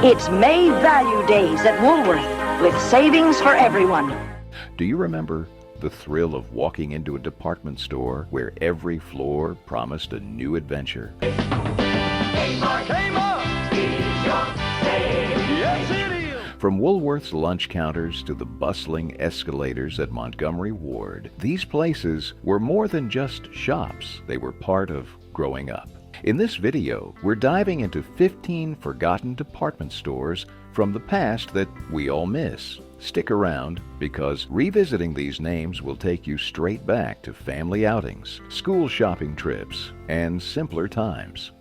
It's May Value Days at Woolworth with savings for everyone. Do you remember the thrill of walking into a department store where every floor promised a new adventure? From Woolworth's lunch counters to the bustling escalators at Montgomery Ward, these places were more than just shops. They were part of growing up. In this video, we're diving into 15 forgotten department stores from the past that we all miss. Stick around, because revisiting these names will take you straight back to family outings, school shopping trips, and simpler times.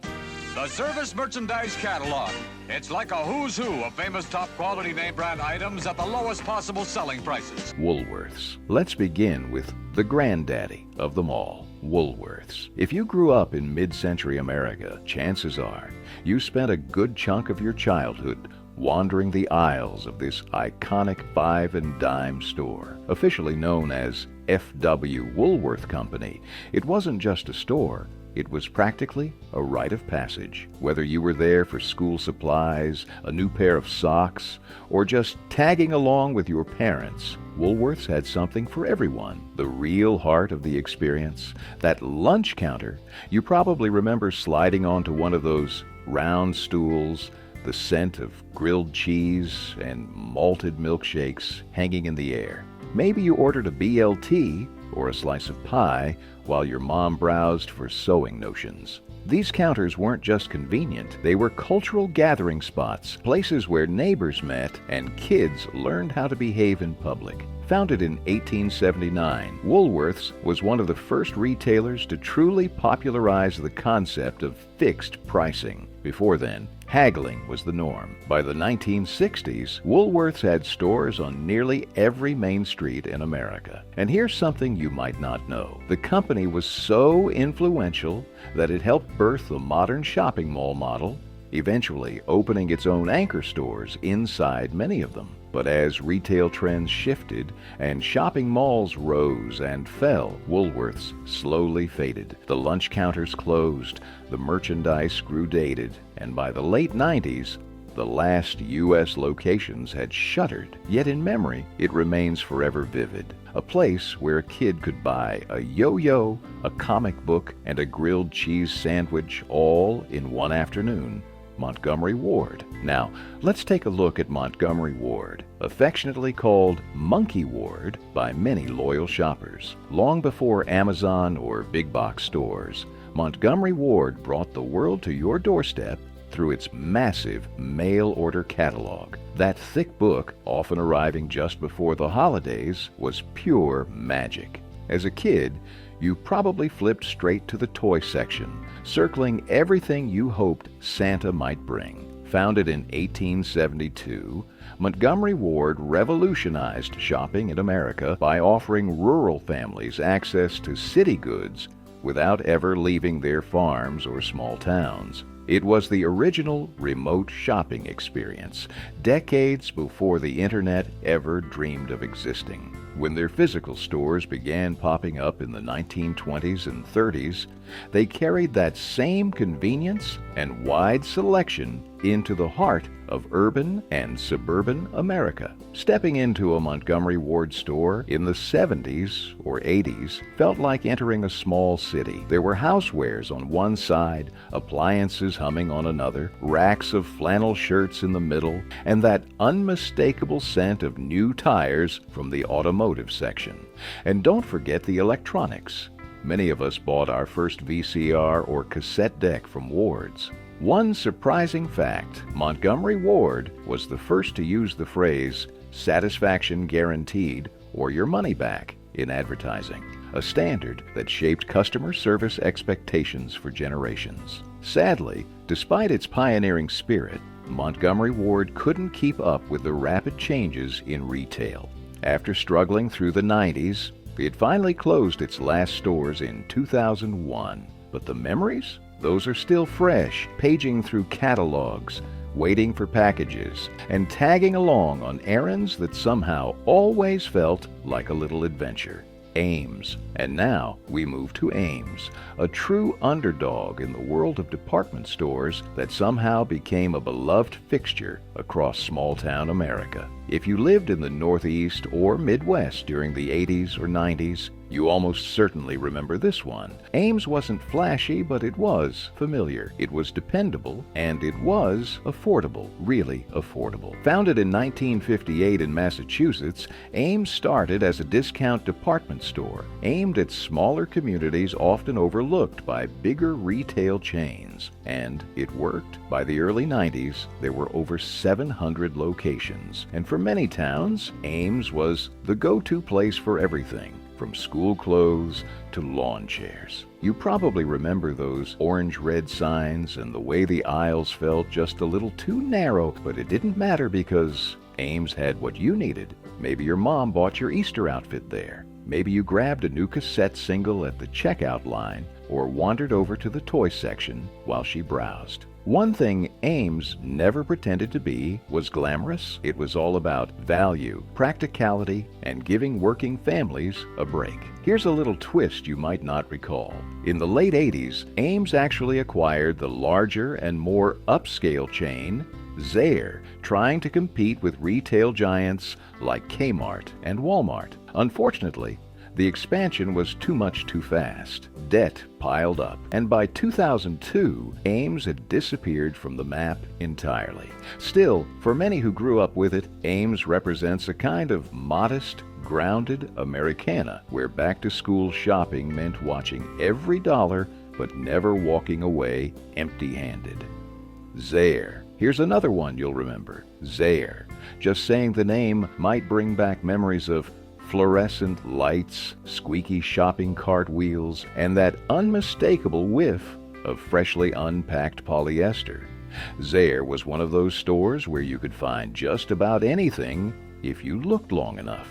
The Service Merchandise Catalog. It's like a who's who of famous top quality name brand items at the lowest possible selling prices. Woolworths. Let's begin with the granddaddy of them all, Woolworths. If you grew up in mid-century America, chances are you spent a good chunk of your childhood wandering the aisles of this iconic 5 and dime store. Officially known as F.W. Woolworth Company, it wasn't just a store. It was practically a rite of passage. Whether you were there for school supplies, a new pair of socks, or just tagging along with your parents, Woolworths had something for everyone. The real heart of the experience, that lunch counter. You probably remember sliding onto one of those round stools, the scent of grilled cheese and malted milkshakes hanging in the air. Maybe you ordered a BLT or a slice of pie while your mom browsed for sewing notions. These counters weren't just convenient, they were cultural gathering spots, places where neighbors met and kids learned how to behave in public. Founded in 1879, Woolworths was one of the first retailers to truly popularize the concept of fixed pricing. Before then, haggling was the norm. By the 1960s, Woolworths had stores on nearly every main street in America. And here's something you might not know. The company was so influential that it helped birth the modern shopping mall model, eventually opening its own anchor stores inside many of them. But as retail trends shifted and shopping malls rose and fell, Woolworths slowly faded. The lunch counters closed, the merchandise grew dated, and by the late 90s, the last U.S. locations had shuttered. Yet in memory, it remains forever vivid. A place where a kid could buy a yo-yo, a comic book, and a grilled cheese sandwich all in one afternoon. Montgomery Ward. Now, let's take a look at Montgomery Ward, affectionately called Monkey Ward by many loyal shoppers. Long before Amazon or big box stores, Montgomery Ward brought the world to your doorstep through its massive mail order catalog. That thick book, often arriving just before the holidays, was pure magic. As a kid, you probably flipped straight to the toy section, circling everything you hoped Santa might bring. Founded in 1872, Montgomery Ward revolutionized shopping in America by offering rural families access to city goods without ever leaving their farms or small towns. It was the original remote shopping experience, decades before the internet ever dreamed of existing. When their physical stores began popping up in the 1920s and 30s, they carried that same convenience and wide selection into the heart of urban and suburban America. Stepping into a Montgomery Ward store in the 70s or 80s felt like entering a small city. There were housewares on one side, appliances humming on another, racks of flannel shirts in the middle, and that unmistakable scent of new tires from the automotive section. And don't forget the electronics. Many of us bought our first VCR or cassette deck from Ward's. One surprising fact, Montgomery Ward was the first to use the phrase "satisfaction guaranteed" or "your money back" in advertising, a standard that shaped customer service expectations for generations. Sadly, despite its pioneering spirit, Montgomery Ward couldn't keep up with the rapid changes in retail. After struggling through the 90s, it finally closed its last stores in 2001. But the memories? Those are still fresh, paging through catalogs, waiting for packages, and tagging along on errands that somehow always felt like a little adventure. Ames. And now we move to Ames, a true underdog in the world of department stores that somehow became a beloved fixture across small-town America. If you lived in the Northeast or Midwest during the 80s or 90s, you almost certainly remember this one. Ames wasn't flashy, but it was familiar. It was dependable, and it was affordable, really affordable. Founded in 1958 in Massachusetts, Ames started as a discount department store aimed at smaller communities often overlooked by bigger retail chains. And it worked. By the early 90s, there were over 700 locations. And for many towns, Ames was the go-to place for everything, from school clothes to lawn chairs. You probably remember those orange-red signs and the way the aisles felt just a little too narrow, but it didn't matter because Ames had what you needed. Maybe your mom bought your Easter outfit there. Maybe you grabbed a new cassette single at the checkout line or wandered over to the toy section while she browsed. One thing Ames never pretended to be was glamorous. It was all about value, practicality, and giving working families a break. Here's a little twist you might not recall. In the late 80s, Ames actually acquired the larger and more upscale chain, Zayre, trying to compete with retail giants like Kmart and Walmart. Unfortunately, the expansion was too much too fast. Debt piled up, and by 2002, Ames had disappeared from the map entirely. Still, for many who grew up with it, Ames represents a kind of modest, grounded Americana, where back-to-school shopping meant watching every dollar but never walking away empty-handed. Zayre. Here's another one you'll remember. Zayre. Just saying the name might bring back memories of fluorescent lights, squeaky shopping cart wheels, and that unmistakable whiff of freshly unpacked polyester. Zayre was one of those stores where you could find just about anything if you looked long enough.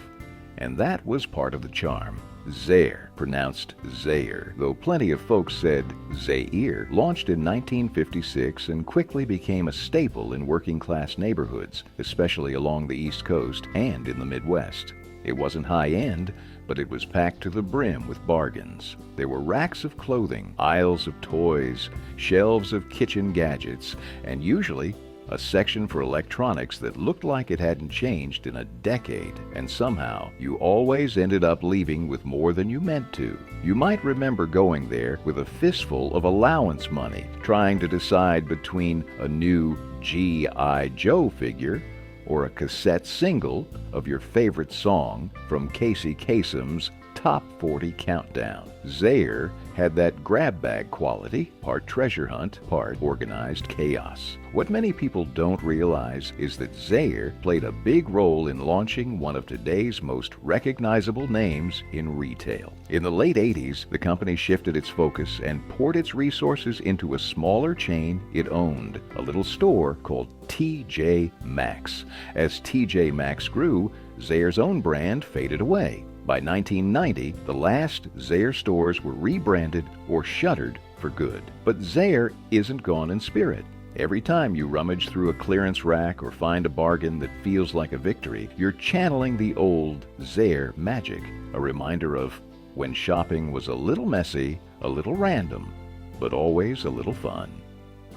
And that was part of the charm. Zayre, pronounced Zayre, though plenty of folks said Zaire, launched in 1956 and quickly became a staple in working-class neighborhoods, especially along the East Coast and in the Midwest. It wasn't high-end, but it was packed to the brim with bargains. There were racks of clothing, aisles of toys, shelves of kitchen gadgets, and usually a section for electronics that looked like it hadn't changed in a decade, and somehow you always ended up leaving with more than you meant to. You might remember going there with a fistful of allowance money, trying to decide between a new G.I. Joe figure or a cassette single of your favorite song from Casey Kasem's Top 40 Countdown. Zayre had that grab bag quality, part treasure hunt, part organized chaos. What many people don't realize is that Zayre played a big role in launching one of today's most recognizable names in retail. In the late 80s, the company shifted its focus and poured its resources into a smaller chain it owned, a little store called T.J. Maxx. As T.J. Maxx grew, Zayre's own brand faded away. By 1990, the last Zayre stores were rebranded or shuttered for good. But Zayre isn't gone in spirit. Every time you rummage through a clearance rack or find a bargain that feels like a victory, you're channeling the old Zayre magic, a reminder of when shopping was a little messy, a little random, but always a little fun.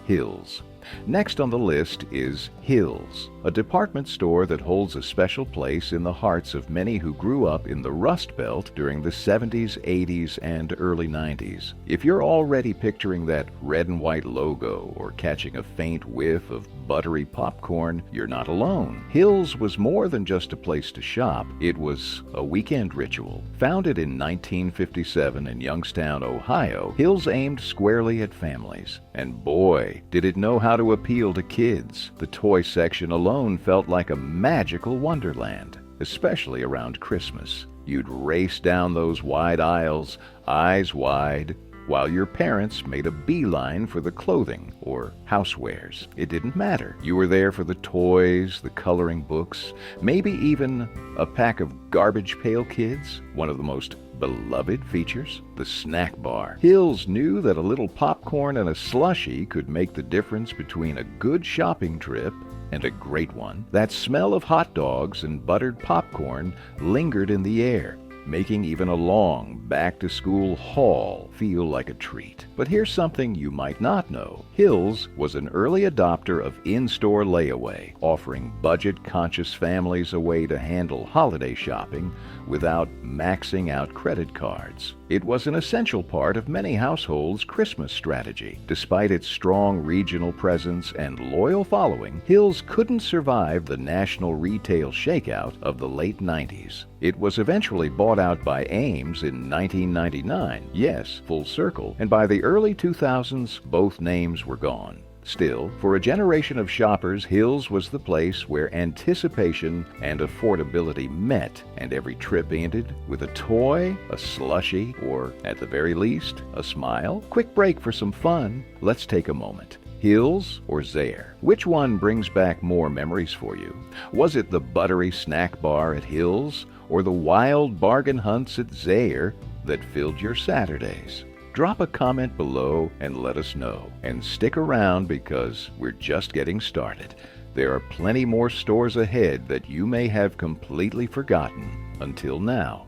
Hills. Next on the list is Hills, a department store that holds a special place in the hearts of many who grew up in the Rust Belt during the 70s, 80s, and early 90s. If you're already picturing that red and white logo or catching a faint whiff of buttery popcorn, you're not alone. Hills was more than just a place to shop. It was a weekend ritual. Founded in 1957 in Youngstown, Ohio, Hills aimed squarely at families. And boy, did it know how to appeal to kids. The toy section alone felt like a magical wonderland, especially around Christmas. You'd race down those wide aisles, eyes wide, while your parents made a beeline for the clothing or housewares. It didn't matter. You were there for the toys, the coloring books, maybe even a pack of Garbage Pail Kids, one of the most beloved features, the snack bar. Hills knew that a little popcorn and a slushie could make the difference between a good shopping trip and a great one. That smell of hot dogs and buttered popcorn lingered in the air. making even a long back-to-school haul feel like a treat. But here's something you might not know. Hills was an early adopter of in-store layaway, offering budget-conscious families a way to handle holiday shopping without maxing out credit cards. It was an essential part of many households' Christmas strategy. Despite its strong regional presence and loyal following, Hills couldn't survive the national retail shakeout of the late 90s. It was eventually bought out by Ames in 1999, yes, full circle, and by the early 2000s, both names were gone. Still, for a generation of shoppers, Hills was the place where anticipation and affordability met, and every trip ended with a toy, a slushie, or, at the very least, a smile. Quick break for some fun. Let's take a moment. Hills or Zayre? Which one brings back more memories for you? Was it the buttery snack bar at Hills, or the wild bargain hunts at Zayre that filled your Saturdays? Drop a comment below and let us know. And stick around because we're just getting started. There are plenty more stores ahead that you may have completely forgotten until now.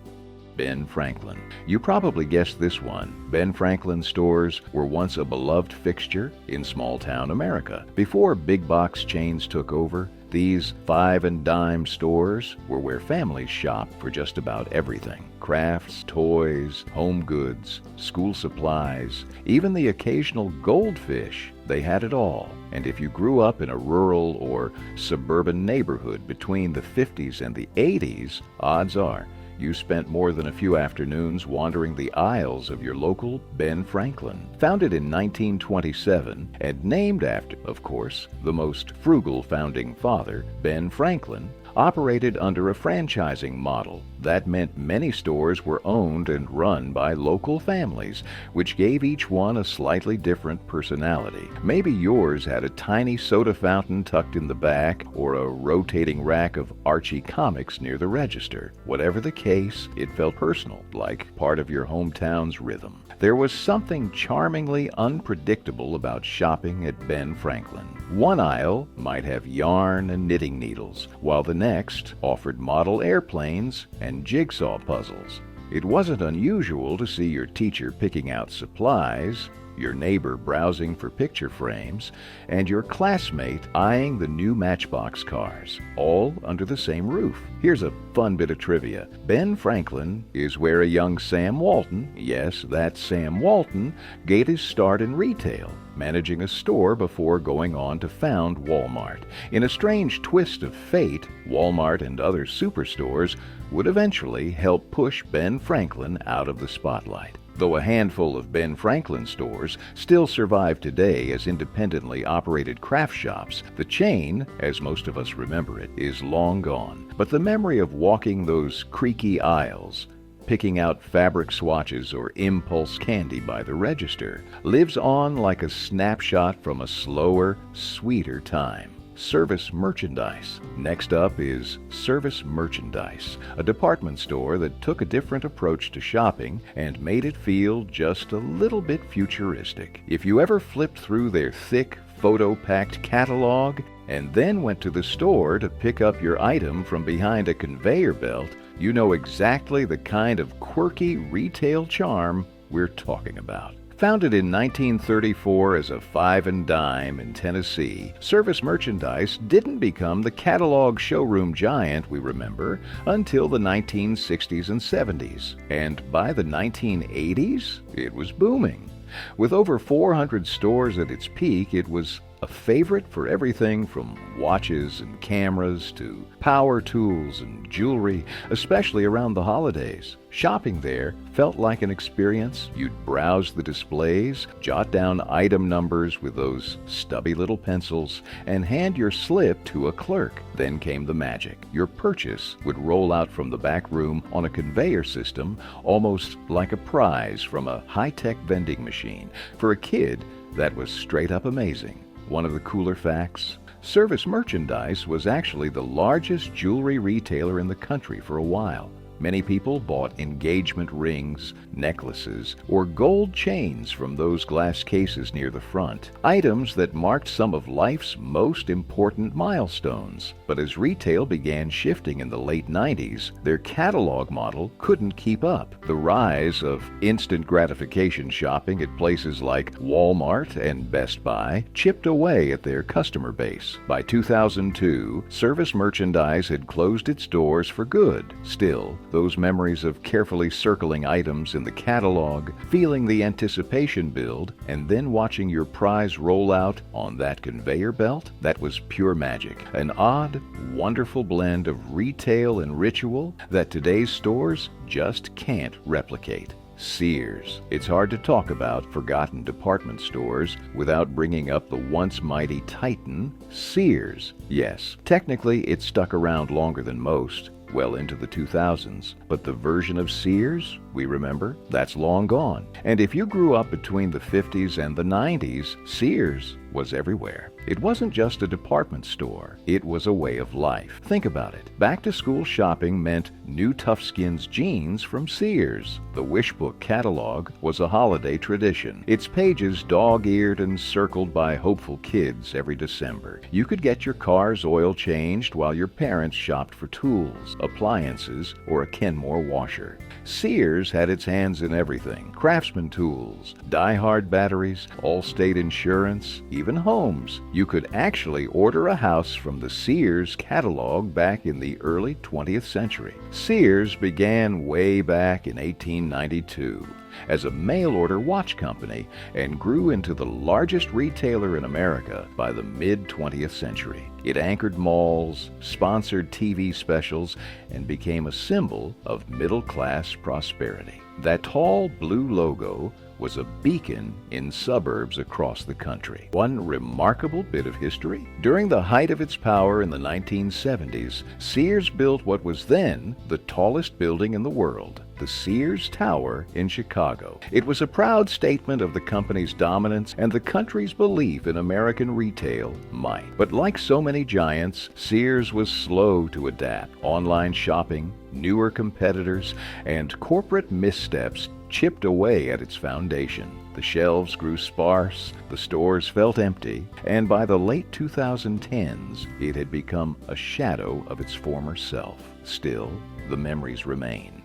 Ben Franklin. You probably guessed this one. Ben Franklin stores were once a beloved fixture in small-town America. Before big box chains took over, these five and dime stores were where families shopped for just about everything. Crafts, toys, home goods, school supplies, even the occasional goldfish. They had it all. And if you grew up in a rural or suburban neighborhood between the 50s and the 80s, odds are you spent more than a few afternoons wandering the aisles of your local Ben Franklin. Founded in 1927 and named after, of course, the most frugal founding father, Ben Franklin, operated under a franchising model. That meant many stores were owned and run by local families, which gave each one a slightly different personality. Maybe yours had a tiny soda fountain tucked in the back or a rotating rack of Archie comics near the register. Whatever the case, it felt personal, like part of your hometown's rhythm. There was something charmingly unpredictable about shopping at Ben Franklin. One aisle might have yarn and knitting needles, while the next offered model airplanes and jigsaw puzzles. It wasn't unusual to see your teacher picking out supplies, your neighbor browsing for picture frames, and your classmate eyeing the new Matchbox cars, all under the same roof. Here's a fun bit of trivia. Ben Franklin is where a young Sam Walton, yes, that Sam Walton, got his start in retail, managing a store before going on to found Walmart. In a strange twist of fate, Walmart and other superstores would eventually help push Ben Franklin out of the spotlight. Though a handful of Ben Franklin stores still survive today as independently operated craft shops, the chain, as most of us remember it, is long gone. But the memory of walking those creaky aisles, picking out fabric swatches or impulse candy by the register, lives on like a snapshot from a slower, sweeter time. Service merchandise. Next up is Service Merchandise, a department store that took a different approach to shopping and made it feel just a little bit futuristic. If you ever flipped through their thick, photo-packed catalog and then went to the store to pick up your item from behind a conveyor belt, you know exactly the kind of quirky retail charm we're talking about. Founded in 1934 as a five and dime in Tennessee, Service Merchandise didn't become the catalog showroom giant we remember until the 1960s and 70s. And by the 1980s, it was booming. With over 400 stores at its peak, it was a favorite for everything from watches and cameras to power tools and jewelry, especially around the holidays. Shopping there felt like an experience. You'd browse the displays, jot down item numbers with those stubby little pencils, and hand your slip to a clerk. Then came the magic. Your purchase would roll out from the back room on a conveyor system, almost like a prize from a high-tech vending machine. For a kid, that was straight up amazing. One of the cooler facts, Service Merchandise was actually the largest jewelry retailer in the country for a while. Many people bought engagement rings, necklaces, or gold chains from those glass cases near the front, items that marked some of life's most important milestones. But as retail began shifting in the late 90s, their catalog model couldn't keep up. The rise of instant gratification shopping at places like Walmart and Best Buy chipped away at their customer base. By 2002, service merchandise had closed its doors for good. Still, those memories of carefully circling items in the catalog, feeling the anticipation build, and then watching your prize roll out on that conveyor belt, that was pure magic. An odd, wonderful blend of retail and ritual that today's stores just can't replicate. Sears. It's hard to talk about forgotten department stores without bringing up the once mighty titan, Sears. Yes, technically it stuck around longer than most, well into the 2000s, but the version of Sears we remember, that's long gone. And if you grew up between the 50s and the 90s, Sears was everywhere. It wasn't just a department store, it was a way of life. Think about it. Back-to-school shopping meant new Toughskins jeans from Sears. The Wishbook catalog was a holiday tradition, its pages dog-eared and circled by hopeful kids every December. You could get your car's oil changed while your parents shopped for tools, appliances, or a Kenmore washer. Sears had its hands in everything: Craftsman tools, die-hard batteries, Allstate insurance, even homes. You could actually order a house from the Sears catalog back in the early 20th century. Sears began way back in 1892 as a mail-order watch company and grew into the largest retailer in America by the mid-20th century. It anchored malls, sponsored TV specials, and became a symbol of middle-class prosperity. That tall blue logo was a beacon in suburbs across the country. One remarkable bit of history: during the height of its power in the 1970s, Sears built what was then the tallest building in the world, the Sears Tower in Chicago. It was a proud statement of the company's dominance and the country's belief in American retail might. But like so many giants, Sears was slow to adapt. Online shopping, newer competitors, and corporate missteps chipped away at its foundation. The shelves grew sparse, the stores felt empty, and by the late 2010s, it had become a shadow of its former self. Still, the memories remain.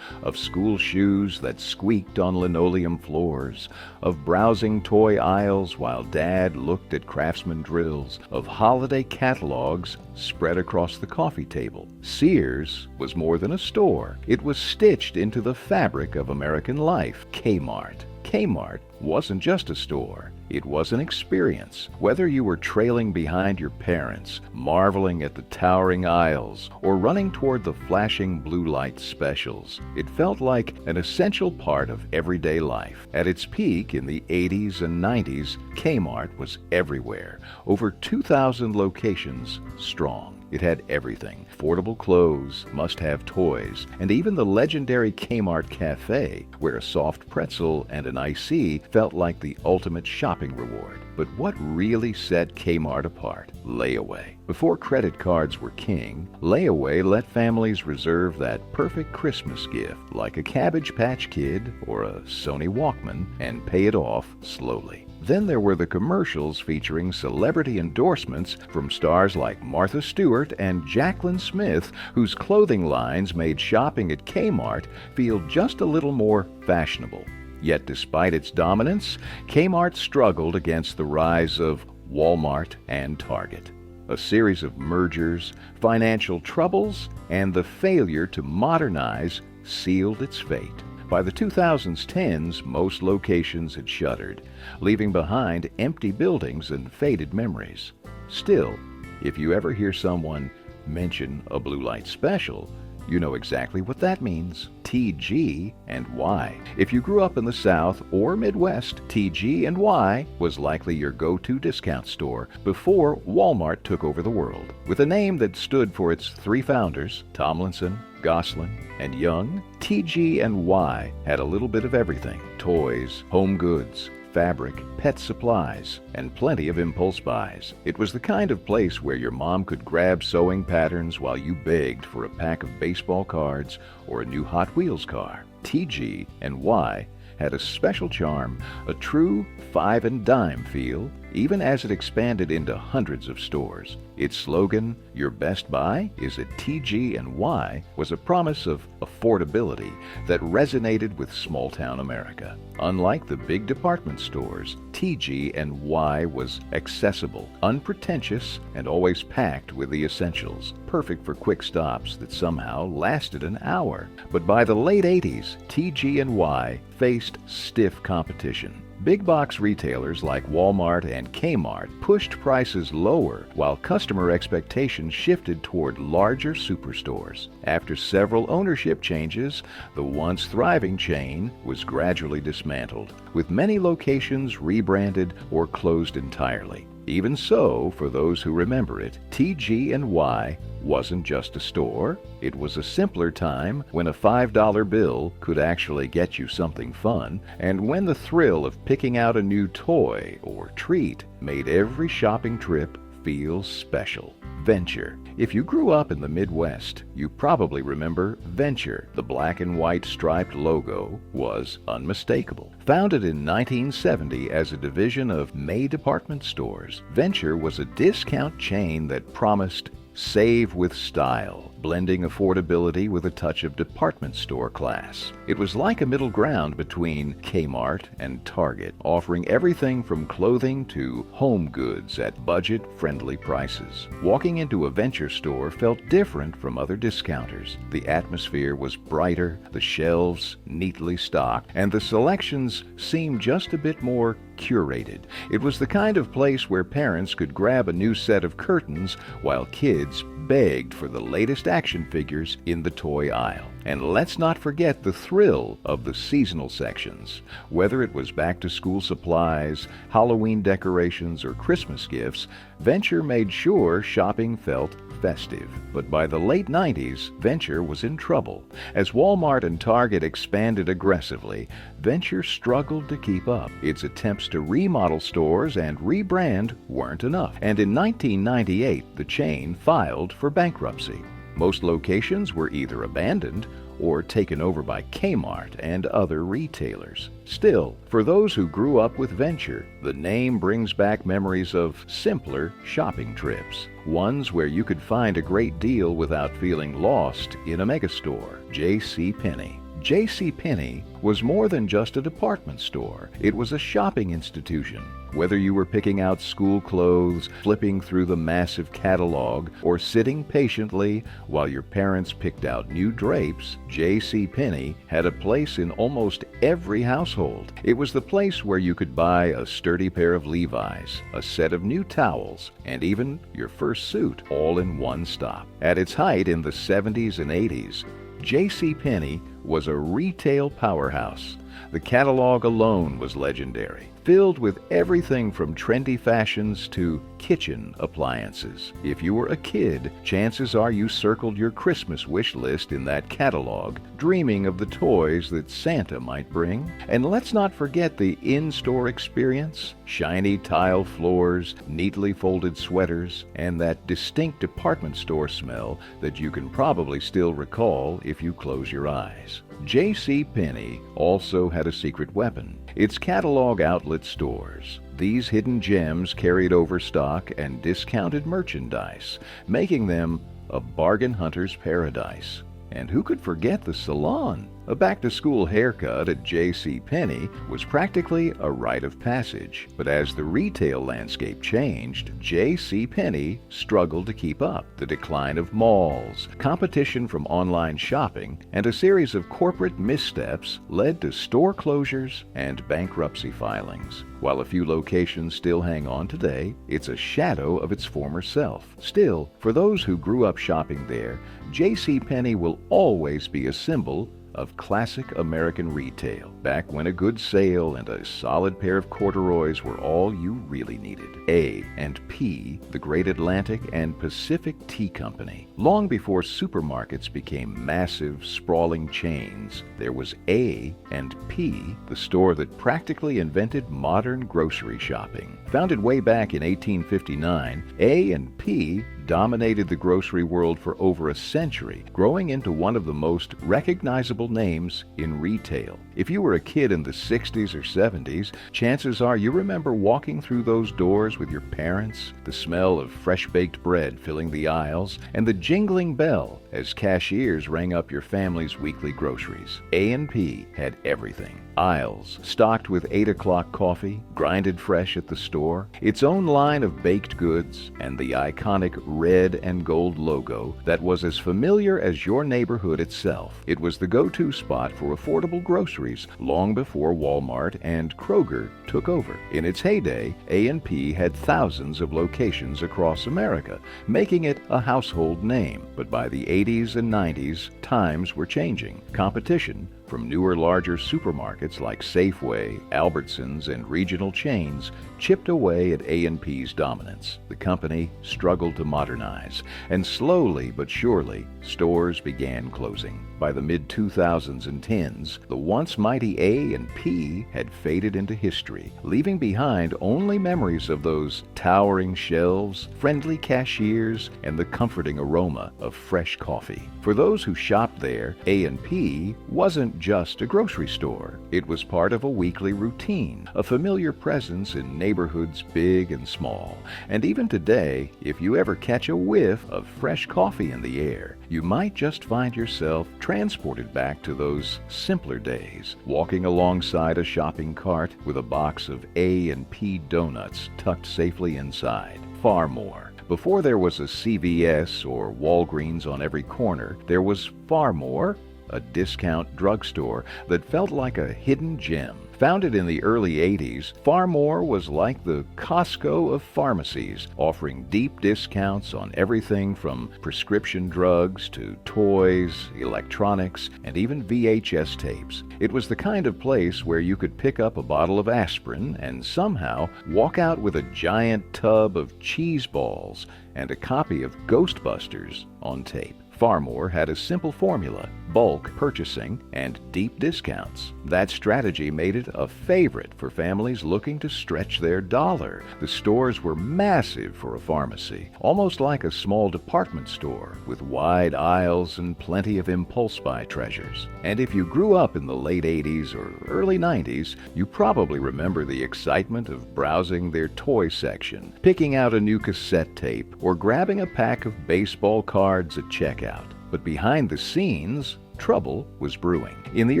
Of school shoes that squeaked on linoleum floors, of browsing toy aisles while Dad looked at Craftsman drills, of holiday catalogs spread across the coffee table. Sears was more than a store. It was stitched into the fabric of American life. Kmart wasn't just a store. It was an experience. Whether you were trailing behind your parents, marveling at the towering aisles, or running toward the flashing blue light specials, it felt like an essential part of everyday life. At its peak in the 80s and 90s, Kmart was everywhere, over 2,000 locations strong. It had everything: affordable clothes, must-have toys, and even the legendary Kmart Cafe, where a soft pretzel and an iced felt like the ultimate shopping reward. But what really set Kmart apart? Layaway. Before credit cards were king, Layaway let families reserve that perfect Christmas gift, like a Cabbage Patch Kid or a Sony Walkman, and pay it off slowly. Then there were the commercials featuring celebrity endorsements from stars like Martha Stewart and Jaclyn Smith, whose clothing lines made shopping at Kmart feel just a little more fashionable. Yet despite its dominance, Kmart struggled against the rise of Walmart and Target. A series of mergers, financial troubles, and the failure to modernize sealed its fate. By the 2010s, most locations had shuttered, leaving behind empty buildings and faded memories. Still, if you ever hear someone mention a blue light special, you know exactly what that means: TG and Y. If you grew up in the South or Midwest, TG and Y was likely your go-to discount store before Walmart took over the world. With a name that stood for its three founders, Tomlinson, Gosselin, and Young, TG and Y had a little bit of everything: toys, home goods, fabric, pet supplies, and plenty of impulse buys. It was the kind of place where your mom could grab sewing patterns while you begged for a pack of baseball cards or a new Hot Wheels car. TG&Y had a special charm, a true five and dime feel, even as it expanded into hundreds of stores. Its slogan, "Your best buy is at TG&Y," was a promise of affordability that resonated with small-town America. Unlike the big department stores, TG&Y was accessible, unpretentious, and always packed with the essentials, perfect for quick stops that somehow lasted an hour. But by the late 80s, TG&Y faced stiff competition. Big box retailers like Walmart and Kmart pushed prices lower while customer expectations shifted toward larger superstores. After several ownership changes, the once thriving chain was gradually dismantled, with many locations rebranded or closed entirely. Even so, for those who remember it, TG&Y wasn't just a store. It was a simpler time when a $5 bill could actually get you something fun, and when the thrill of picking out a new toy or treat made every shopping trip feel special. Venture. If you grew up in the Midwest, you probably remember Venture. The black and white striped logo was unmistakable. Founded in 1970 as a division of May department stores, Venture was a discount chain that promised save with style, blending affordability with a touch of department store class. It was like a middle ground between Kmart and Target, offering everything from clothing to home goods at budget-friendly prices. Walking into a Venture store felt different from other discounters. The atmosphere was brighter, the shelves neatly stocked, and the selections seemed just a bit more curated. It was the kind of place where parents could grab a new set of curtains while kids begged for the latest action figures in the toy aisle. And let's not forget the thrill of the seasonal sections. Whether it was back-to-school supplies, Halloween decorations, or Christmas gifts, Venture made sure shopping felt festive. But by the late 90s, Venture was in trouble. As Walmart and Target expanded aggressively, Venture struggled to keep up. Its attempts to remodel stores and rebrand weren't enough. And in 1998, the chain filed for bankruptcy. Most locations were either abandoned or taken over by Kmart and other retailers. Still, for those who grew up with Venture, the name brings back memories of simpler shopping trips, ones where you could find a great deal without feeling lost in a megastore. JCPenney. JCPenney was more than just a department store. It was a shopping institution. Whether you were picking out school clothes, flipping through the massive catalog, or sitting patiently while your parents picked out new drapes, JCPenney had a place in almost every household. It was the place where you could buy a sturdy pair of Levi's, a set of new towels, and even your first suit, all in one stop. At its height in the 70s and 80s, JCPenney was a retail powerhouse. The catalog alone was legendary, filled with everything from trendy fashions to kitchen appliances. If you were a kid, chances are you circled your Christmas wish list in that catalog, dreaming of the toys that Santa might bring. And let's not forget the in-store experience: shiny tile floors, neatly folded sweaters, and that distinct department store smell that you can probably still recall if you close your eyes. JCPenney also had a secret weapon: its catalog outlet stores. These hidden gems carried over stock and discounted merchandise, making them a bargain hunter's paradise. And who could forget the salon? A back-to-school haircut at JCPenney was practically a rite of passage. But as the retail landscape changed, JCPenney struggled to keep up. The decline of malls, competition from online shopping, and a series of corporate missteps led to store closures and bankruptcy filings. While a few locations still hang on today, it's a shadow of its former self. Still, for those who grew up shopping there, JCPenney will always be a symbol of classic American retail, back when a good sale and a solid pair of corduroys were all you really needed. A&P, the Great Atlantic and Pacific Tea Company. Long before supermarkets became massive, sprawling chains, there was A&P, the store that practically invented modern grocery shopping. Founded way back in 1859, A&P dominated the grocery world for over a century, growing into one of the most recognizable names in retail. If you were a kid in the 60s or 70s, chances are you remember walking through those doors with your parents, the smell of fresh-baked bread filling the aisles, and the jingling bell as cashiers rang up your family's weekly groceries. A&P had everything. Aisles stocked with 8 o'clock coffee, grinded fresh at the store, its own line of baked goods, and the iconic red and gold logo that was as familiar as your neighborhood itself. It was the go-to spot for affordable groceries long before Walmart and Kroger took over. In its heyday, A&P had thousands of locations across America, making it a household name. But by the 80s and 90s, times were changing. Competition from newer, larger supermarkets like Safeway, Albertsons, and regional chains chipped away at A&P's dominance. The company struggled to modernize, and slowly but surely, stores began closing. By the mid-2000s and 10s, the once mighty A&P had faded into history, leaving behind only memories of those towering shelves, friendly cashiers, and the comforting aroma of fresh coffee. For those who shopped there, A&P wasn't just a grocery store. It was part of a weekly routine, a familiar presence in neighborhoods big and small. And even today, if you ever catch a whiff of fresh coffee in the air, you might just find yourself transported back to those simpler days, walking alongside a shopping cart with a box of A&P donuts tucked safely inside. Far more. Before there was a CVS or Walgreens on every corner, there was Far More, a discount drugstore that felt like a hidden gem. Founded in the early 80s, Far More was like the Costco of pharmacies, offering deep discounts on everything from prescription drugs to toys, electronics, and even VHS tapes. It was the kind of place where you could pick up a bottle of aspirin and somehow walk out with a giant tub of cheese balls and a copy of Ghostbusters on tape. Far More had a simple formula: bulk purchasing and deep discounts. That strategy made it a favorite for families looking to stretch their dollar. The stores were massive for a pharmacy, almost like a small department store, with wide aisles and plenty of impulse buy treasures. And if you grew up in the late 80s or early 90s, you probably remember the excitement of browsing their toy section, picking out a new cassette tape, or grabbing a pack of baseball cards at checkout. But behind the scenes, trouble was brewing. In the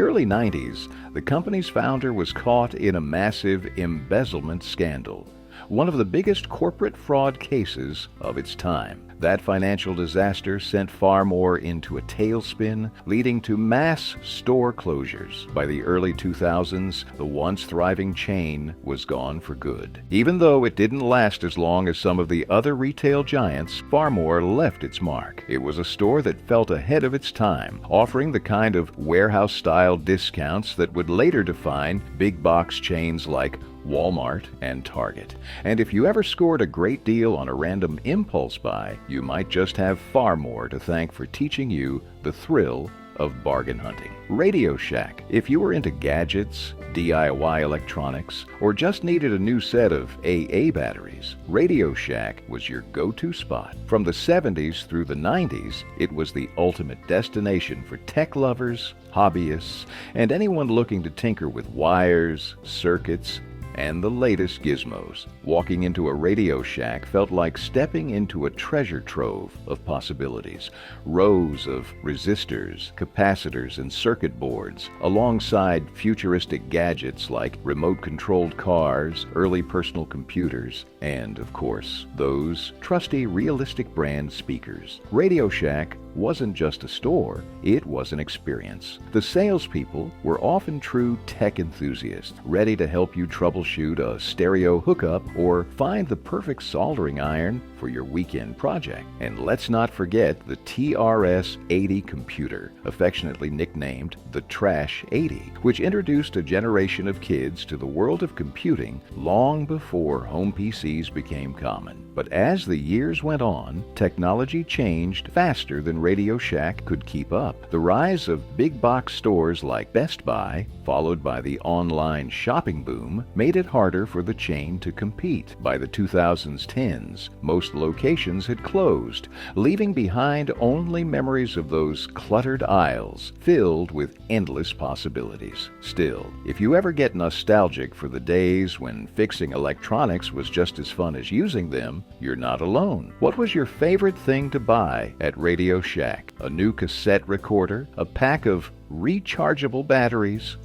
early 90s, the company's founder was caught in a massive embezzlement scandal, one of the biggest corporate fraud cases of its time. That financial disaster sent Far More into a tailspin, leading to mass store closures. By the early 2000s, the once thriving chain was gone for good. Even though it didn't last as long as some of the other retail giants, Far More left its mark. It was a store that felt ahead of its time, offering the kind of warehouse-style discounts that would later define big box chains like Walmart and Target. And if you ever scored a great deal on a random impulse buy, you might just have Far More to thank for teaching you the thrill of bargain hunting. Radio Shack. If you were into gadgets, DIY electronics, or just needed a new set of AA batteries, Radio Shack was your go-to spot. From the 70s through the 90s, it was the ultimate destination for tech lovers, hobbyists, and anyone looking to tinker with wires, circuits, and the latest gizmos. Walking into a Radio Shack felt like stepping into a treasure trove of possibilities. Rows of resistors, capacitors, and circuit boards, alongside futuristic gadgets like remote-controlled cars, early personal computers, and, of course, those trusty realistic brand speakers. Radio Shack wasn't just a store, it was an experience. The salespeople were often true tech enthusiasts, ready to help you troubleshoot a stereo hookup or find the perfect soldering iron for your weekend project. And let's not forget the TRS-80 computer, affectionately nicknamed the Trash 80, which introduced a generation of kids to the world of computing long before home PCs became common. But as the years went on, technology changed faster than Radio Shack could keep up. The rise of big box stores like Best Buy, followed by the online shopping boom, made it harder for the chain to compete. By the 2010s, most locations had closed, leaving behind only memories of those cluttered aisles filled with endless possibilities. Still, if you ever get nostalgic for the days when fixing electronics was just as fun as using them, you're not alone. What was your favorite thing to buy at Radio Shack? A new cassette recorder? A pack of rechargeable batteries?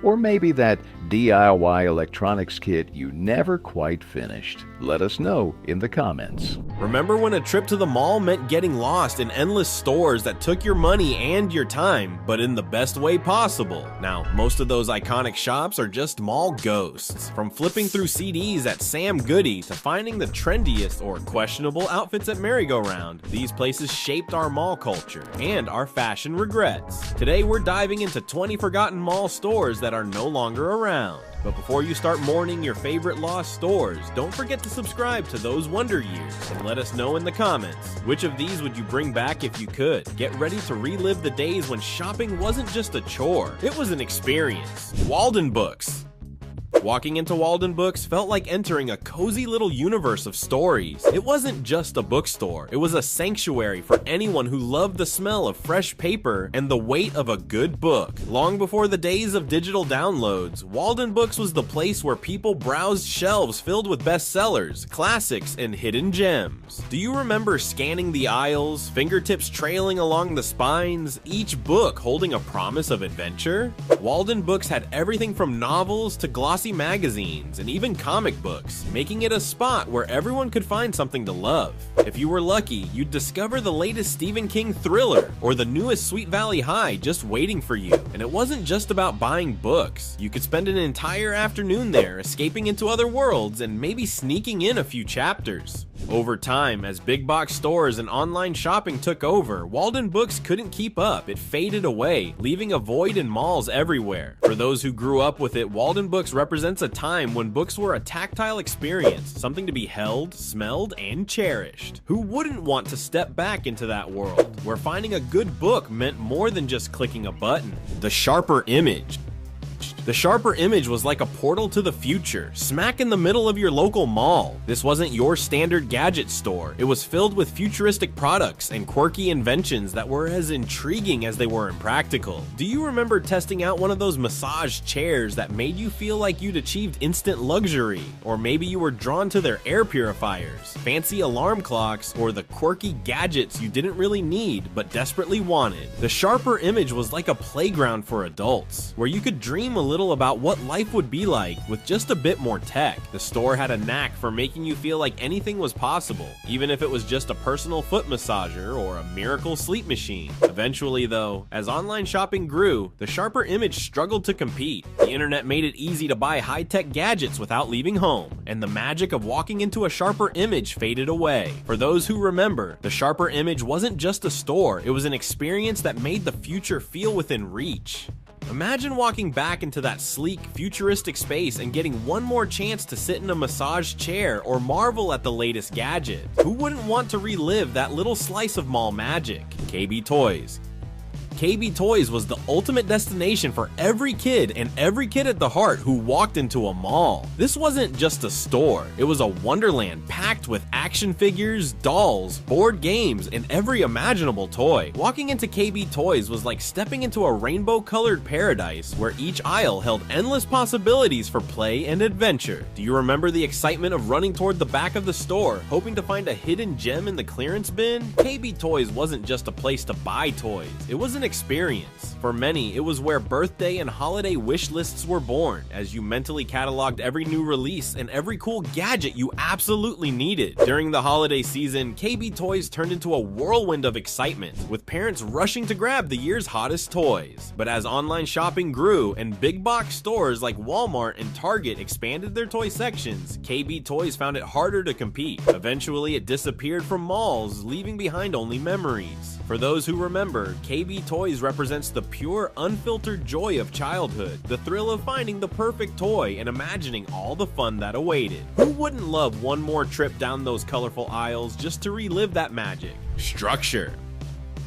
Or maybe that DIY electronics kit you never quite finished? Let us know in the comments. Remember when a trip to the mall meant getting lost in endless stores that took your money and your time, but in the best way possible? Now, most of those iconic shops are just mall ghosts. From flipping through CDs at Sam Goody to finding the trendiest or questionable outfits at Merry-Go-Round, these places shaped our mall culture and our fashion regrets. Today we're diving into 20 forgotten mall stores that are no longer around. But before you start mourning your favorite lost stores, don't forget to subscribe to Those Wonder Years and let us know in the comments, which of these would you bring back if you could? Get ready to relive the days when shopping wasn't just a chore, it was an experience. Walden Books. Walking into Walden Books felt like entering a cozy little universe of stories. It wasn't just a bookstore, it was a sanctuary for anyone who loved the smell of fresh paper and the weight of a good book. Long before the days of digital downloads, Walden Books was the place where people browsed shelves filled with bestsellers, classics, and hidden gems. Do you remember scanning the aisles, fingertips trailing along the spines, each book holding a promise of adventure? Walden Books had everything from novels to glossy magazines and even comic books, making it a spot where everyone could find something to love. If you were lucky, you'd discover the latest Stephen King thriller or the newest Sweet Valley High just waiting for you. And it wasn't just about buying books. You could spend an entire afternoon there, escaping into other worlds and maybe sneaking in a few chapters. Over time, as big box stores and online shopping took over, Walden Books couldn't keep up. It faded away, leaving a void in malls everywhere. For those who grew up with it, Walden Books represents a time when books were a tactile experience, something to be held, smelled, and cherished. Who wouldn't want to step back into that world, where finding a good book meant more than just clicking a button? The Sharper Image. The Sharper Image was like a portal to the future, smack in the middle of your local mall. This wasn't your standard gadget store. It was filled with futuristic products and quirky inventions that were as intriguing as they were impractical. Do you remember testing out one of those massage chairs that made you feel like you'd achieved instant luxury? Or maybe you were drawn to their air purifiers, fancy alarm clocks, or the quirky gadgets you didn't really need but desperately wanted. The Sharper Image was like a playground for adults, where you could dream a little about what life would be like with just a bit more tech. The store had a knack for making you feel like anything was possible, even if it was just a personal foot massager or a miracle sleep machine. Eventually though, as online shopping grew, the Sharper Image struggled to compete. The internet made it easy to buy high-tech gadgets without leaving home, and the magic of walking into a Sharper Image faded away. For those who remember, the Sharper Image wasn't just a store, it was an experience that made the future feel within reach. Imagine walking back into that sleek, futuristic space and getting one more chance to sit in a massage chair or marvel at the latest gadget. Who wouldn't want to relive that little slice of mall magic? KB Toys. KB Toys was the ultimate destination for every kid and every kid at the heart who walked into a mall. This wasn't just a store, it was a wonderland packed with action figures, dolls, board games, and every imaginable toy. Walking into KB Toys was like stepping into a rainbow-colored paradise where each aisle held endless possibilities for play and adventure. Do you remember the excitement of running toward the back of the store, hoping to find a hidden gem in the clearance bin? KB Toys wasn't just a place to buy toys, it was an experience. For many, it was where birthday and holiday wish lists were born, as you mentally cataloged every new release and every cool gadget you absolutely needed. During the holiday season, KB Toys turned into a whirlwind of excitement, with parents rushing to grab the year's hottest toys. But as online shopping grew and big box stores like Walmart and Target expanded their toy sections, KB Toys found it harder to compete. Eventually, it disappeared from malls, leaving behind only memories. For those who remember, KB Toys represents the pure, unfiltered joy of childhood, the thrill of finding the perfect toy and imagining all the fun that awaited. Who wouldn't love one more trip down those colorful aisles just to relive that magic? Structure.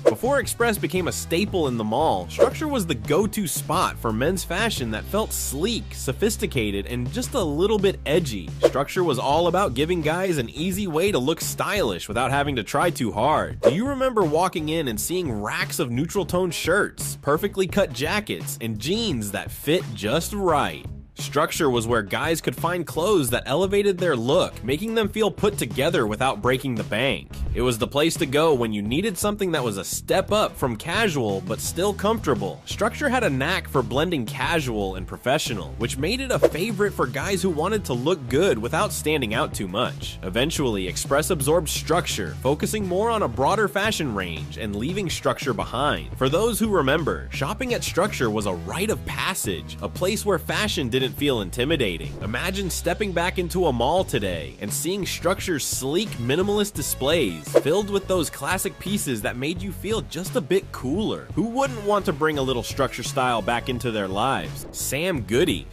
Before Express became a staple in the mall, Structure was the go-to spot for men's fashion that felt sleek, sophisticated, and just a little bit edgy. Structure was all about giving guys an easy way to look stylish without having to try too hard. Do you remember walking in and seeing racks of neutral-tone shirts, perfectly cut jackets, and jeans that fit just right? Structure was where guys could find clothes that elevated their look, making them feel put together without breaking the bank. It was the place to go when you needed something that was a step up from casual but still comfortable. Structure had a knack for blending casual and professional, which made it a favorite for guys who wanted to look good without standing out too much. Eventually, Express absorbed Structure, focusing more on a broader fashion range and leaving Structure behind. For those who remember, shopping at Structure was a rite of passage, a place where fashion didn't feel intimidating. Imagine stepping back into a mall today and seeing Structure's sleek, minimalist displays filled with those classic pieces that made you feel just a bit cooler. Who wouldn't want to bring a little Structure style back into their lives? Sam Goody.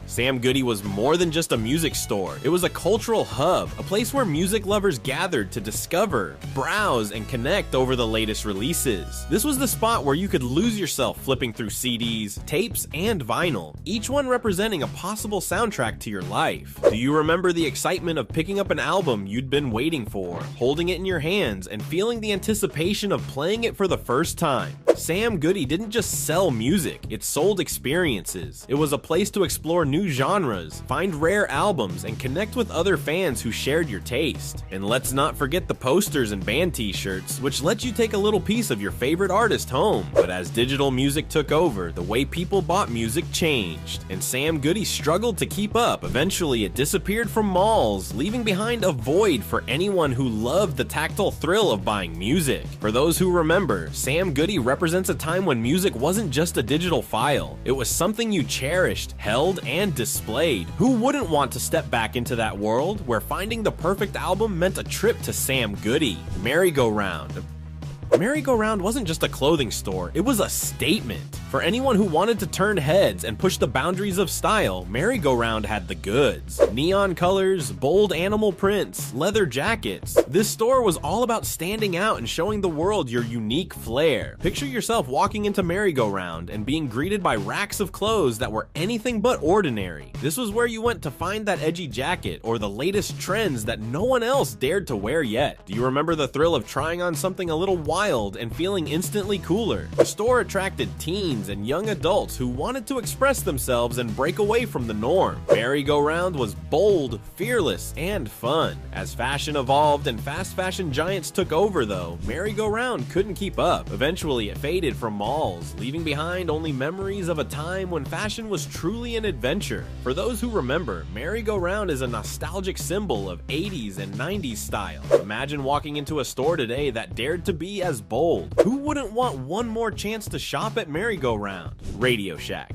Sam Goody was more than just a music store. It was a cultural hub, a place where music lovers gathered to discover, browse, and connect over the latest releases. This was the spot where you could lose yourself flipping through CDs, tapes, and vinyl, each one representing a possible soundtrack to your life. Do you remember the excitement of picking up an album you'd been waiting for, holding it in your hands, and feeling the anticipation of playing it for the first time? Sam Goody didn't just sell music, it sold experiences. It was a place to explore new genres, find rare albums, and connect with other fans who shared your taste. And let's not forget the posters and band t-shirts, which let you take a little piece of your favorite artist home. But as digital music took over, the way people bought music changed, and Sam Goody struggled to keep up. Eventually, it disappeared from malls, leaving behind a void for anyone who loved the tactile thrill of buying music. For those who remember, Sam Goody represents a time when music wasn't just a digital file. It was something you cherished, held, and displayed. Who wouldn't want to step back into that world where finding the perfect album meant a trip to Sam Goody? Merry-Go-Round. Merry-Go-Round wasn't just a clothing store, it was a statement. For anyone who wanted to turn heads and push the boundaries of style, Merry-Go-Round had the goods. Neon colors, bold animal prints, leather jackets. This store was all about standing out and showing the world your unique flair. Picture yourself walking into Merry-Go-Round and being greeted by racks of clothes that were anything but ordinary. This was where you went to find that edgy jacket or the latest trends that no one else dared to wear yet. Do you remember the thrill of trying on something a little wild and feeling instantly cooler? The store attracted teens and young adults who wanted to express themselves and break away from the norm. Merry-Go-Round was bold, fearless, and fun. As fashion evolved and fast fashion giants took over though, Merry-Go-Round couldn't keep up. Eventually it faded from malls, leaving behind only memories of a time when fashion was truly an adventure. For those who remember, Merry-Go-Round is a nostalgic symbol of 80s and 90s style. Imagine walking into a store today that dared to be as bold. Who wouldn't want one more chance to shop at Merry-Go-Round? Radio Shack.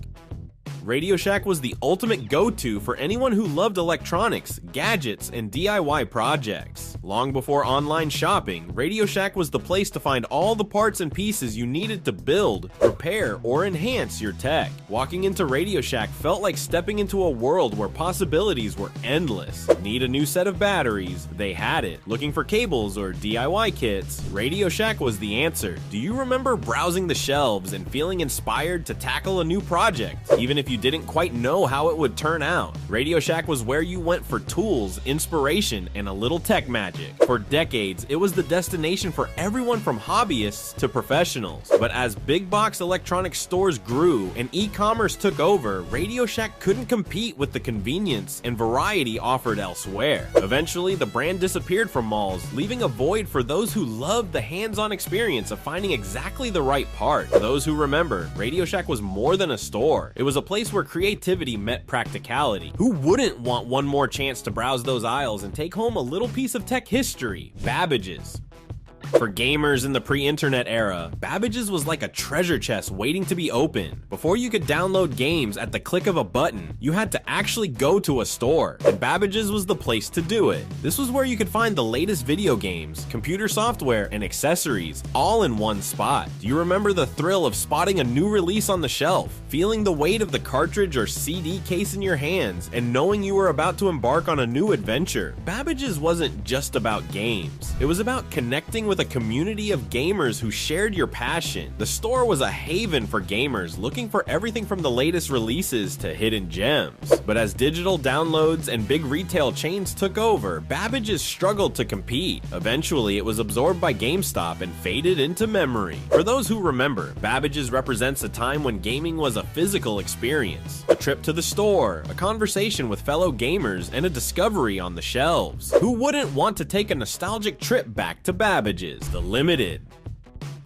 Radio Shack was the ultimate go-to for anyone who loved electronics, gadgets, and DIY projects. Long before online shopping, Radio Shack was the place to find all the parts and pieces you needed to build, repair, or enhance your tech. Walking into Radio Shack felt like stepping into a world where possibilities were endless. Need a new set of batteries? They had it. Looking for cables or DIY kits? Radio Shack was the answer. Do you remember browsing the shelves and feeling inspired to tackle a new project, even if you didn't quite know how it would turn out? Radio Shack was where you went for tools, inspiration, and a little tech magic. magic. For decades, it was the destination for everyone from hobbyists to professionals. But as big box electronics stores grew and e-commerce took over, Radio Shack couldn't compete with the convenience and variety offered elsewhere. Eventually, the brand disappeared from malls, leaving a void for those who loved the hands-on experience of finding exactly the right part. For those who remember, Radio Shack was more than a store. It was a place where creativity met practicality. Who wouldn't want one more chance to browse those aisles and take home a little piece of tech history? Babbage's. For gamers in the pre-internet era, Babbage's was like a treasure chest waiting to be opened. Before you could download games at the click of a button, you had to actually go to a store, and Babbage's was the place to do it. This was where you could find the latest video games, computer software, and accessories, all in one spot. Do you remember the thrill of spotting a new release on the shelf, feeling the weight of the cartridge or CD case in your hands, and knowing you were about to embark on a new adventure? Babbage's wasn't just about games. It was about connecting with a community of gamers who shared your passion. The store was a haven for gamers looking for everything from the latest releases to hidden gems. But as digital downloads and big retail chains took over, Babbage's struggled to compete. Eventually, it was absorbed by GameStop and faded into memory. For those who remember, Babbage's represents a time when gaming was a physical experience. A trip to the store, a conversation with fellow gamers, and a discovery on the shelves. Who wouldn't want to take a nostalgic trip back to Babbage's? The Limited.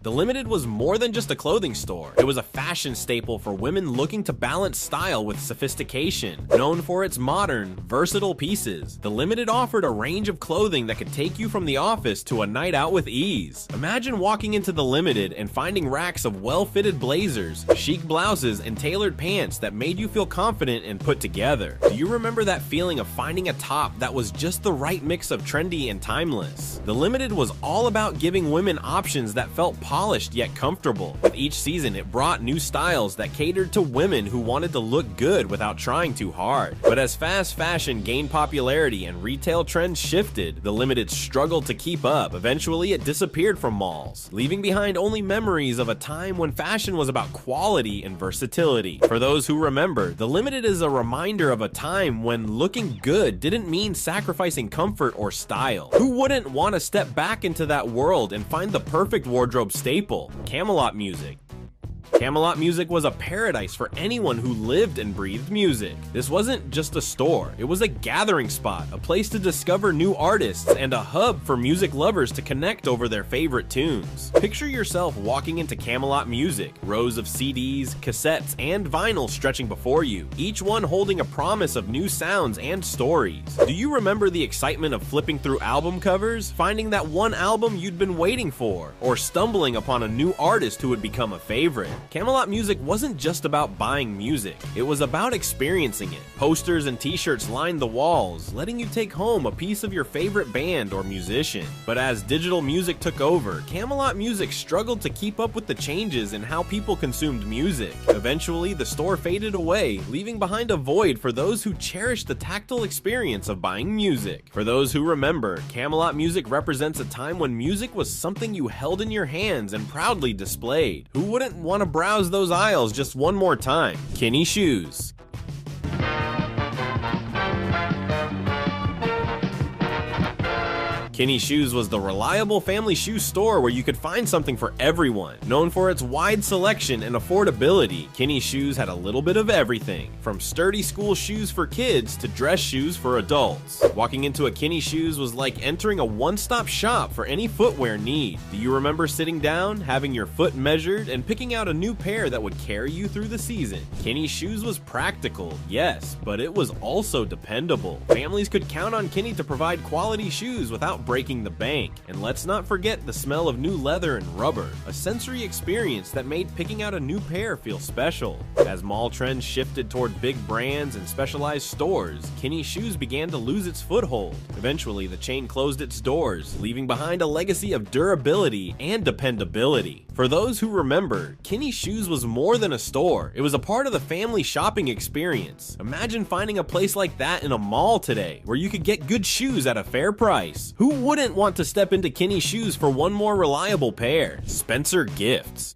The Limited was more than just a clothing store. It was a fashion staple for women looking to balance style with sophistication. Known for its modern, versatile pieces, The Limited offered a range of clothing that could take you from the office to a night out with ease. Imagine walking into The Limited and finding racks of well-fitted blazers, chic blouses, and tailored pants that made you feel confident and put together. Do you remember that feeling of finding a top that was just the right mix of trendy and timeless? The Limited was all about giving women options that felt polished yet comfortable. With each season, it brought new styles that catered to women who wanted to look good without trying too hard. But as fast fashion gained popularity and retail trends shifted, The Limited struggled to keep up. Eventually, it disappeared from malls, leaving behind only memories of a time when fashion was about quality and versatility. For those who remember, The Limited is a reminder of a time when looking good didn't mean sacrificing comfort or style. Who wouldn't want to step back into that world and find the perfect wardrobe staple? Camelot music. Camelot Music was a paradise for anyone who lived and breathed music. This wasn't just a store, it was a gathering spot, a place to discover new artists, and a hub for music lovers to connect over their favorite tunes. Picture yourself walking into Camelot Music, rows of CDs, cassettes, and vinyl stretching before you, each one holding a promise of new sounds and stories. Do you remember the excitement of flipping through album covers, finding that one album you'd been waiting for, or stumbling upon a new artist who would become a favorite? Camelot Music wasn't just about buying music, it was about experiencing it. Posters and t-shirts lined the walls, letting you take home a piece of your favorite band or musician. But as digital music took over, Camelot Music struggled to keep up with the changes in how people consumed music. Eventually, the store faded away, leaving behind a void for those who cherished the tactile experience of buying music. For those who remember, Camelot Music represents a time when music was something you held in your hands and proudly displayed. Who wouldn't want to browse those aisles just one more time? Kinney Shoes. Kinney Shoes was the reliable family shoe store where you could find something for everyone. Known for its wide selection and affordability, Kinney Shoes had a little bit of everything, from sturdy school shoes for kids to dress shoes for adults. Walking into a Kinney Shoes was like entering a one-stop shop for any footwear need. Do you remember sitting down, having your foot measured, and picking out a new pair that would carry you through the season? Kinney Shoes was practical, yes, but it was also dependable. Families could count on Kinney to provide quality shoes without breaking the bank. And let's not forget the smell of new leather and rubber, a sensory experience that made picking out a new pair feel special. As mall trends shifted toward big brands and specialized stores, Kinney Shoes began to lose its foothold. Eventually, the chain closed its doors, leaving behind a legacy of durability and dependability. For those who remember, Kinney Shoes was more than a store. It was a part of the family shopping experience. Imagine finding a place like that in a mall today, where you could get good shoes at a fair price. Who wouldn't want to step into Kinney Shoes for one more reliable pair? Spencer Gifts.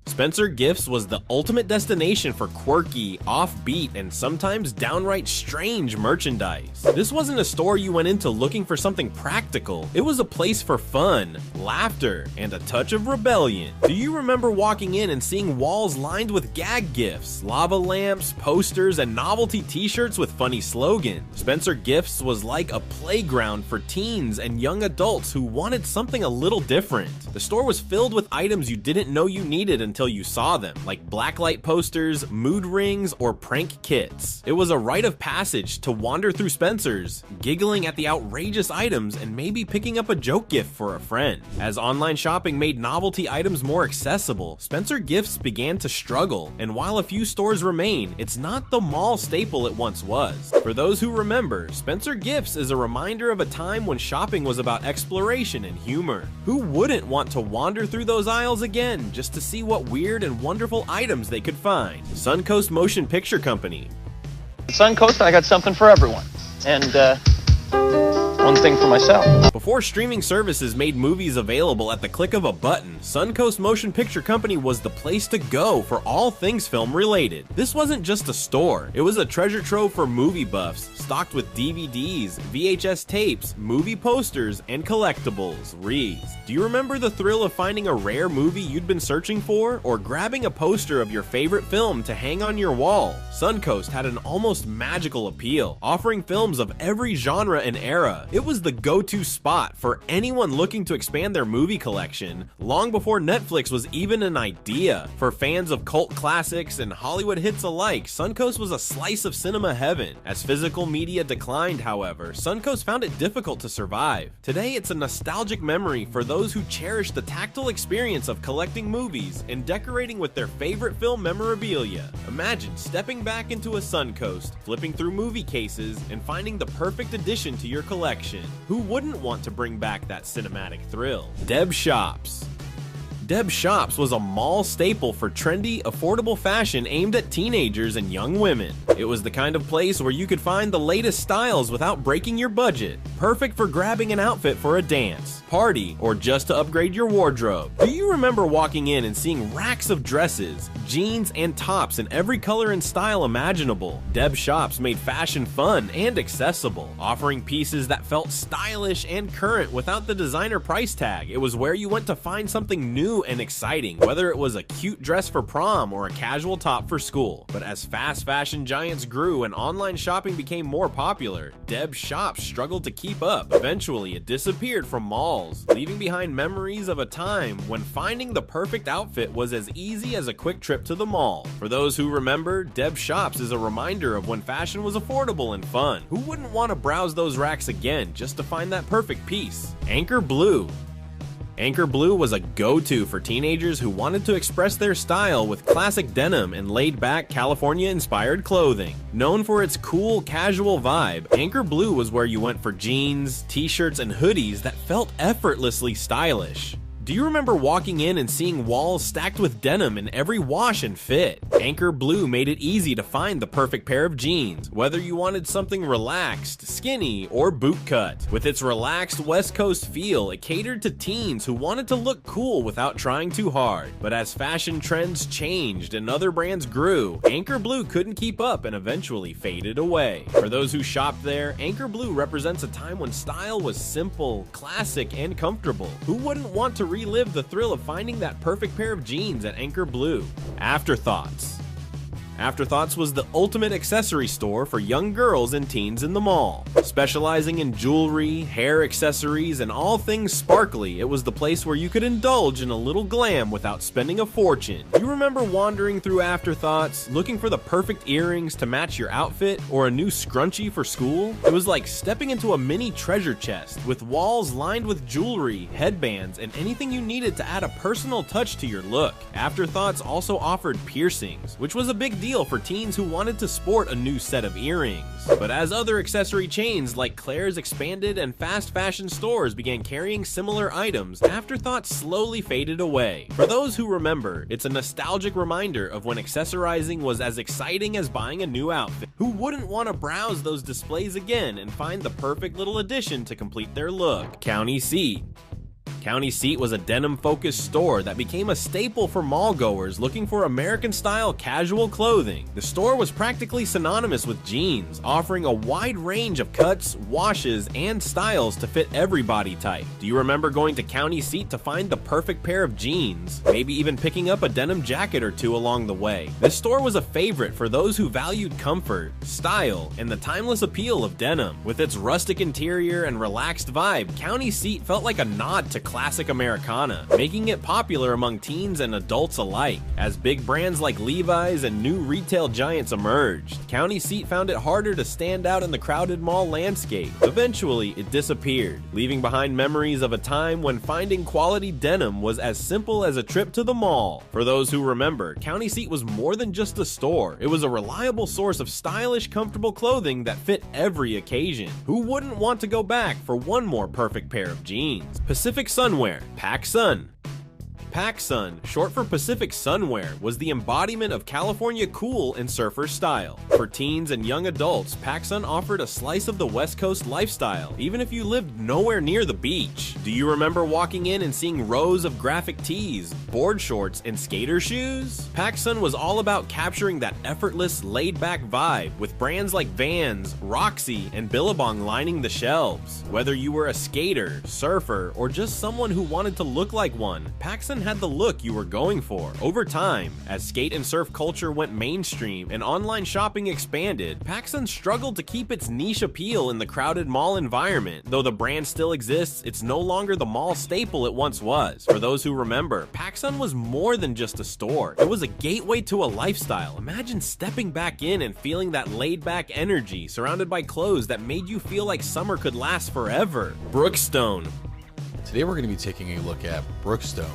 Spencer Gifts was the ultimate destination for quirky, offbeat, and sometimes downright strange merchandise. This wasn't a store you went into looking for something practical. It was a place for fun, laughter, and a touch of rebellion. Do you remember walking in and seeing walls lined with gag gifts, lava lamps, posters, and novelty t-shirts with funny slogans? Spencer Gifts was like a playground for teens and young adults who wanted something a little different. The store was filled with items you didn't know you needed until you saw them, like blacklight posters, mood rings, or prank kits. It was a rite of passage to wander through Spencer's, giggling at the outrageous items and maybe picking up a joke gift for a friend. As online shopping made novelty items more accessible, Spencer Gifts began to struggle, and while a few stores remain, it's not the mall staple it once was. For those who remember, Spencer Gifts is a reminder of a time when shopping was about exploration and humor. Who wouldn't want to wander through those aisles again just to see what weird and wonderful items they could find? Suncoast Motion Picture Company. At Suncoast, I got something for everyone. And, one thing for myself. Before streaming services made movies available at the click of a button, Suncoast Motion Picture Company was the place to go for all things film related. This wasn't just a store, it was a treasure trove for movie buffs, stocked with DVDs, VHS tapes, movie posters, and collectibles, reads. Do you remember the thrill of finding a rare movie you'd been searching for, or grabbing a poster of your favorite film to hang on your wall? Suncoast had an almost magical appeal, offering films of every genre and era. It was the go-to spot for anyone looking to expand their movie collection, long before Netflix was even an idea. For fans of cult classics and Hollywood hits alike, Suncoast was a slice of cinema heaven. As physical media declined, however, Suncoast found it difficult to survive. Today, it's a nostalgic memory for those who cherish the tactile experience of collecting movies and decorating with their favorite film memorabilia. Imagine stepping back into a Suncoast, flipping through movie cases, and finding the perfect addition to your collection. Who wouldn't want to bring back that cinematic thrill? Deb Shops. Deb Shops was a mall staple for trendy, affordable fashion aimed at teenagers and young women. It was the kind of place where you could find the latest styles without breaking your budget. Perfect for grabbing an outfit for a dance, party, or just to upgrade your wardrobe. Do you remember walking in and seeing racks of dresses, jeans, and tops in every color and style imaginable? Deb Shops made fashion fun and accessible, offering pieces that felt stylish and current without the designer price tag. It was where you went to find something new and exciting, whether it was a cute dress for prom or a casual top for school. But as fast fashion giants grew and online shopping became more popular, Deb Shops struggled to keep up. Eventually, it disappeared from malls, leaving behind memories of a time when finding the perfect outfit was as easy as a quick trip to the mall. For those who remember, Deb Shops is a reminder of when fashion was affordable and fun. Who wouldn't want to browse those racks again just to find that perfect piece? Anchor Blue. Anchor Blue was a go-to for teenagers who wanted to express their style with classic denim and laid-back California-inspired clothing. Known for its cool, casual vibe, Anchor Blue was where you went for jeans, t-shirts, and hoodies that felt effortlessly stylish. Do you remember walking in and seeing walls stacked with denim in every wash and fit? Anchor Blue made it easy to find the perfect pair of jeans, whether you wanted something relaxed, skinny, or bootcut. With its relaxed West Coast feel, it catered to teens who wanted to look cool without trying too hard. But as fashion trends changed and other brands grew, Anchor Blue couldn't keep up and eventually faded away. For those who shopped there, Anchor Blue represents a time when style was simple, classic, and comfortable. Who wouldn't want to relive the thrill of finding that perfect pair of jeans at Anchor Blue? Afterthoughts. Afterthoughts was the ultimate accessory store for young girls and teens in the mall. Specializing in jewelry, hair accessories, and all things sparkly, it was the place where you could indulge in a little glam without spending a fortune. You remember wandering through Afterthoughts, looking for the perfect earrings to match your outfit, or a new scrunchie for school? It was like stepping into a mini treasure chest, with walls lined with jewelry, headbands, and anything you needed to add a personal touch to your look. Afterthoughts also offered piercings, which was a big deal for teens who wanted to sport a new set of earrings. But as other accessory chains like Claire's expanded and fast fashion stores began carrying similar items, Afterthoughts slowly faded away. For those who remember, it's a nostalgic reminder of when accessorizing was as exciting as buying a new outfit. Who wouldn't want to browse those displays again and find the perfect little addition to complete their look? County Seat. County Seat was a denim-focused store that became a staple for mall goers looking for American-style casual clothing. The store was practically synonymous with jeans, offering a wide range of cuts, washes, and styles to fit every body type. Do you remember going to County Seat to find the perfect pair of jeans? Maybe even picking up a denim jacket or two along the way. This store was a favorite for those who valued comfort, style, and the timeless appeal of denim. With its rustic interior and relaxed vibe, County Seat felt like a nod to classic Americana, making it popular among teens and adults alike. As big brands like Levi's and new retail giants emerged, County Seat found it harder to stand out in the crowded mall landscape. Eventually, it disappeared, leaving behind memories of a time when finding quality denim was as simple as a trip to the mall. For those who remember, County Seat was more than just a store. It was a reliable source of stylish, comfortable clothing that fit every occasion. Who wouldn't want to go back for one more perfect pair of jeans? Pacific Sunwear, PacSun. PacSun, short for Pacific Sunwear, was the embodiment of California cool and surfer style. For teens and young adults, PacSun offered a slice of the West Coast lifestyle, even if you lived nowhere near the beach. Do you remember walking in and seeing rows of graphic tees, board shorts, and skater shoes? PacSun was all about capturing that effortless, laid-back vibe, with brands like Vans, Roxy, and Billabong lining the shelves. Whether you were a skater, surfer, or just someone who wanted to look like one, PacSun had the look you were going for. Over time, as skate and surf culture went mainstream and online shopping expanded, PacSun struggled to keep its niche appeal in the crowded mall environment. Though the brand still exists, it's no longer the mall staple it once was. For those who remember, PacSun was more than just a store. It was a gateway to a lifestyle. Imagine stepping back in and feeling that laid-back energy, surrounded by clothes that made you feel like summer could last forever. Brookstone. Today we're going to be taking a look at Brookstone,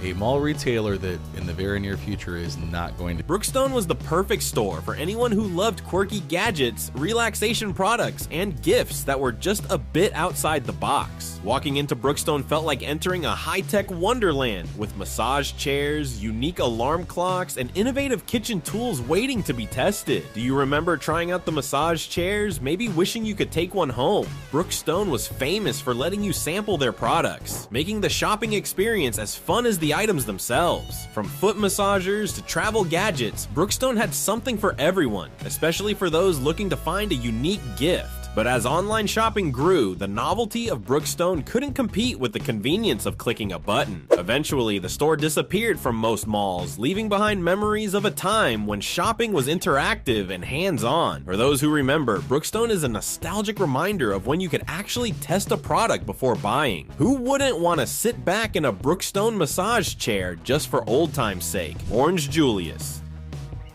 a mall retailer that in the very near future is not going to... Brookstone was the perfect store for anyone who loved quirky gadgets, relaxation products, and gifts that were just a bit outside the box. Walking into Brookstone felt like entering a high-tech wonderland with massage chairs, unique alarm clocks, and innovative kitchen tools waiting to be tested. Do you remember trying out the massage chairs, maybe wishing you could take one home? Brookstone was famous for letting you sample their products, making the shopping experience as fun as the items themselves. From foot massagers to travel gadgets, Brookstone had something for everyone, especially for those looking to find a unique gift. But as online shopping grew, the novelty of Brookstone couldn't compete with the convenience of clicking a button. Eventually, the store disappeared from most malls, leaving behind memories of a time when shopping was interactive and hands-on. For those who remember, Brookstone is a nostalgic reminder of when you could actually test a product before buying. Who wouldn't want to sit back in a Brookstone massage chair just for old time's sake? Orange Julius.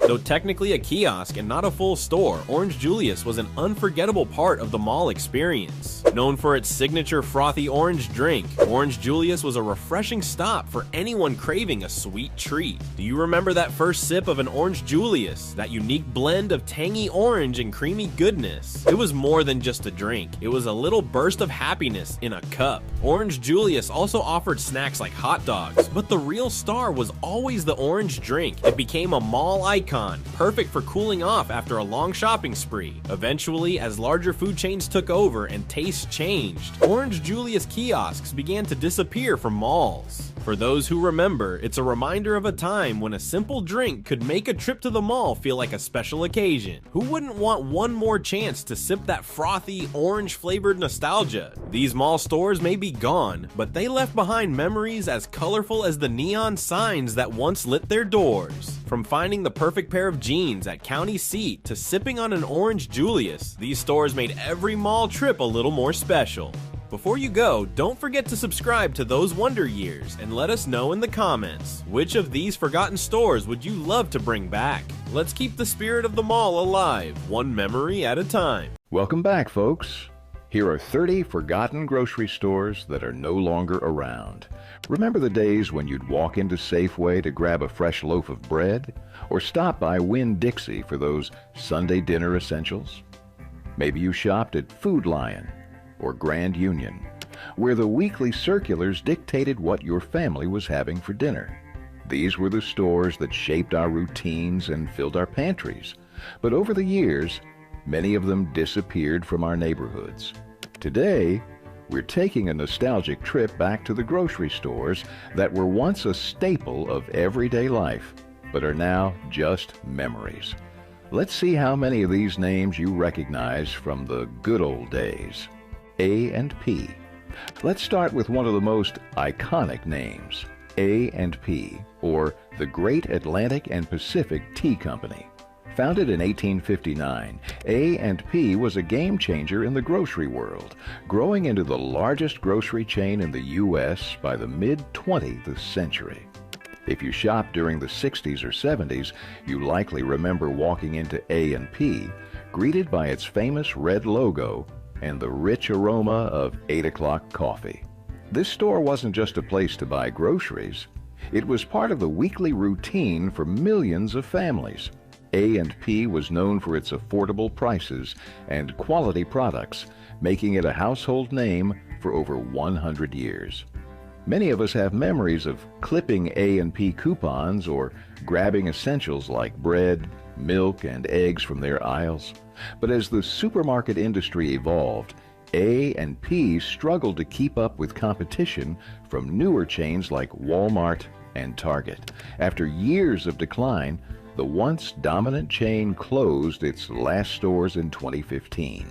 Though technically a kiosk and not a full store, Orange Julius was an unforgettable part of the mall experience. Known for its signature frothy orange drink, Orange Julius was a refreshing stop for anyone craving a sweet treat. Do you remember that first sip of an Orange Julius? That unique blend of tangy orange and creamy goodness? It was more than just a drink. It was a little burst of happiness in a cup. Orange Julius also offered snacks like hot dogs, but the real star was always the orange drink. It became a mall icon, perfect for cooling off after a long shopping spree. Eventually, as larger food chains took over and tastes changed, Orange Julius kiosks began to disappear from malls. For those who remember, it's a reminder of a time when a simple drink could make a trip to the mall feel like a special occasion. Who wouldn't want one more chance to sip that frothy, orange-flavored nostalgia? These mall stores may be gone, but they left behind memories as colorful as the neon signs that once lit their doors. From finding the perfect pair of jeans at County Seat to sipping on an Orange Julius, these stores made every mall trip a little more special. Before you go, don't forget to subscribe to Those Wonder Years and let us know in the comments, which of these forgotten stores would you love to bring back? Let's keep the spirit of the mall alive, one memory at a time. Welcome back, folks. Here are 30 forgotten grocery stores that are no longer around. Remember the days when you'd walk into Safeway to grab a fresh loaf of bread? Or stop by Winn-Dixie for those Sunday dinner essentials? Maybe you shopped at Food Lion or Grand Union, where the weekly circulars dictated what your family was having for dinner. These were the stores that shaped our routines and filled our pantries. But over the years, many of them disappeared from our neighborhoods. Today, We're taking a nostalgic trip back to the grocery stores that were once a staple of everyday life, but are now just memories. Let's see how many of these names you recognize from the good old days. A&P. Let's start with one of the most iconic names, A&P, or the Great Atlantic and Pacific Tea Company. Founded in 1859, A&P was a game changer in the grocery world, growing into the largest grocery chain in the U.S. by the mid-20th century. If you shopped during the 60s or 70s, you likely remember walking into A&P, greeted by its famous red logo and the rich aroma of 8 o'clock coffee. This store wasn't just a place to buy groceries. It was part of the weekly routine for millions of families. A&P was known for its affordable prices and quality products, making it a household name for over 100 years. Many of us have memories of clipping A&P coupons or grabbing essentials like bread, milk, and eggs from their aisles. But as the supermarket industry evolved, A&P struggled to keep up with competition from newer chains like Walmart and Target. After years of decline, the once dominant chain closed its last stores in 2015.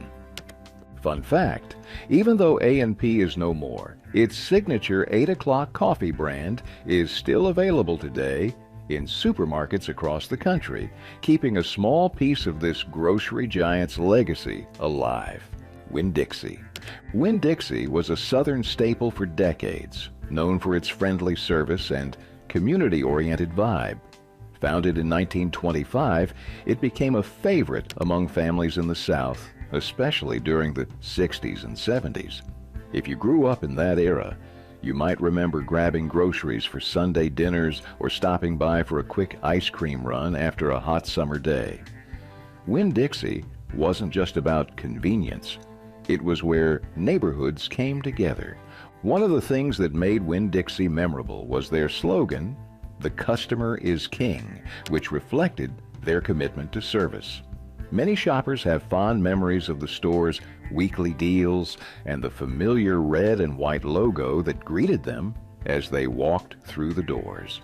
Fun fact, even though A&P is no more, its signature 8 o'clock coffee brand is still available today in supermarkets across the country, keeping a small piece of this grocery giant's legacy alive. Winn-Dixie. Winn-Dixie was a Southern staple for decades, known for its friendly service and community-oriented vibe. Founded in 1925, it became a favorite among families in the South, especially during the 60s and 70s. If you grew up in that era, you might remember grabbing groceries for Sunday dinners or stopping by for a quick ice cream run after a hot summer day. Winn-Dixie wasn't just about convenience. It was where neighborhoods came together. One of the things that made Winn-Dixie memorable was their slogan, "The customer is king," which reflected their commitment to service. Many shoppers have fond memories of the store's weekly deals and the familiar red and white logo that greeted them as they walked through the doors.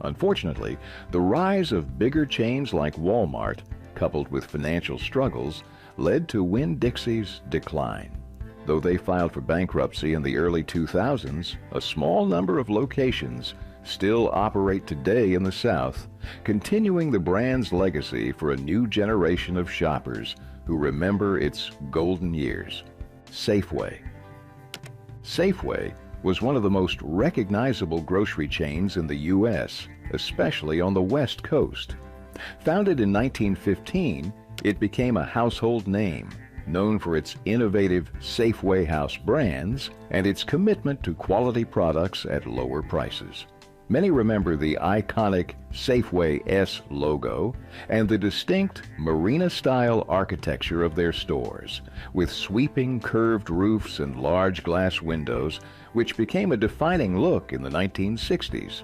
Unfortunately, the rise of bigger chains like Walmart, coupled with financial struggles, led to Winn-Dixie's decline. Though they filed for bankruptcy in the early 2000s, a small number of locations still operate today in the South, continuing the brand's legacy for a new generation of shoppers who remember its golden years. Safeway. Safeway was one of the most recognizable grocery chains in the U.S., especially on the West Coast. Founded in 1915, it became a household name, known for its innovative Safeway House brands and its commitment to quality products at lower prices. Many remember the iconic Safeway S logo and the distinct marina-style architecture of their stores, with sweeping curved roofs and large glass windows, which became a defining look in the 1960s.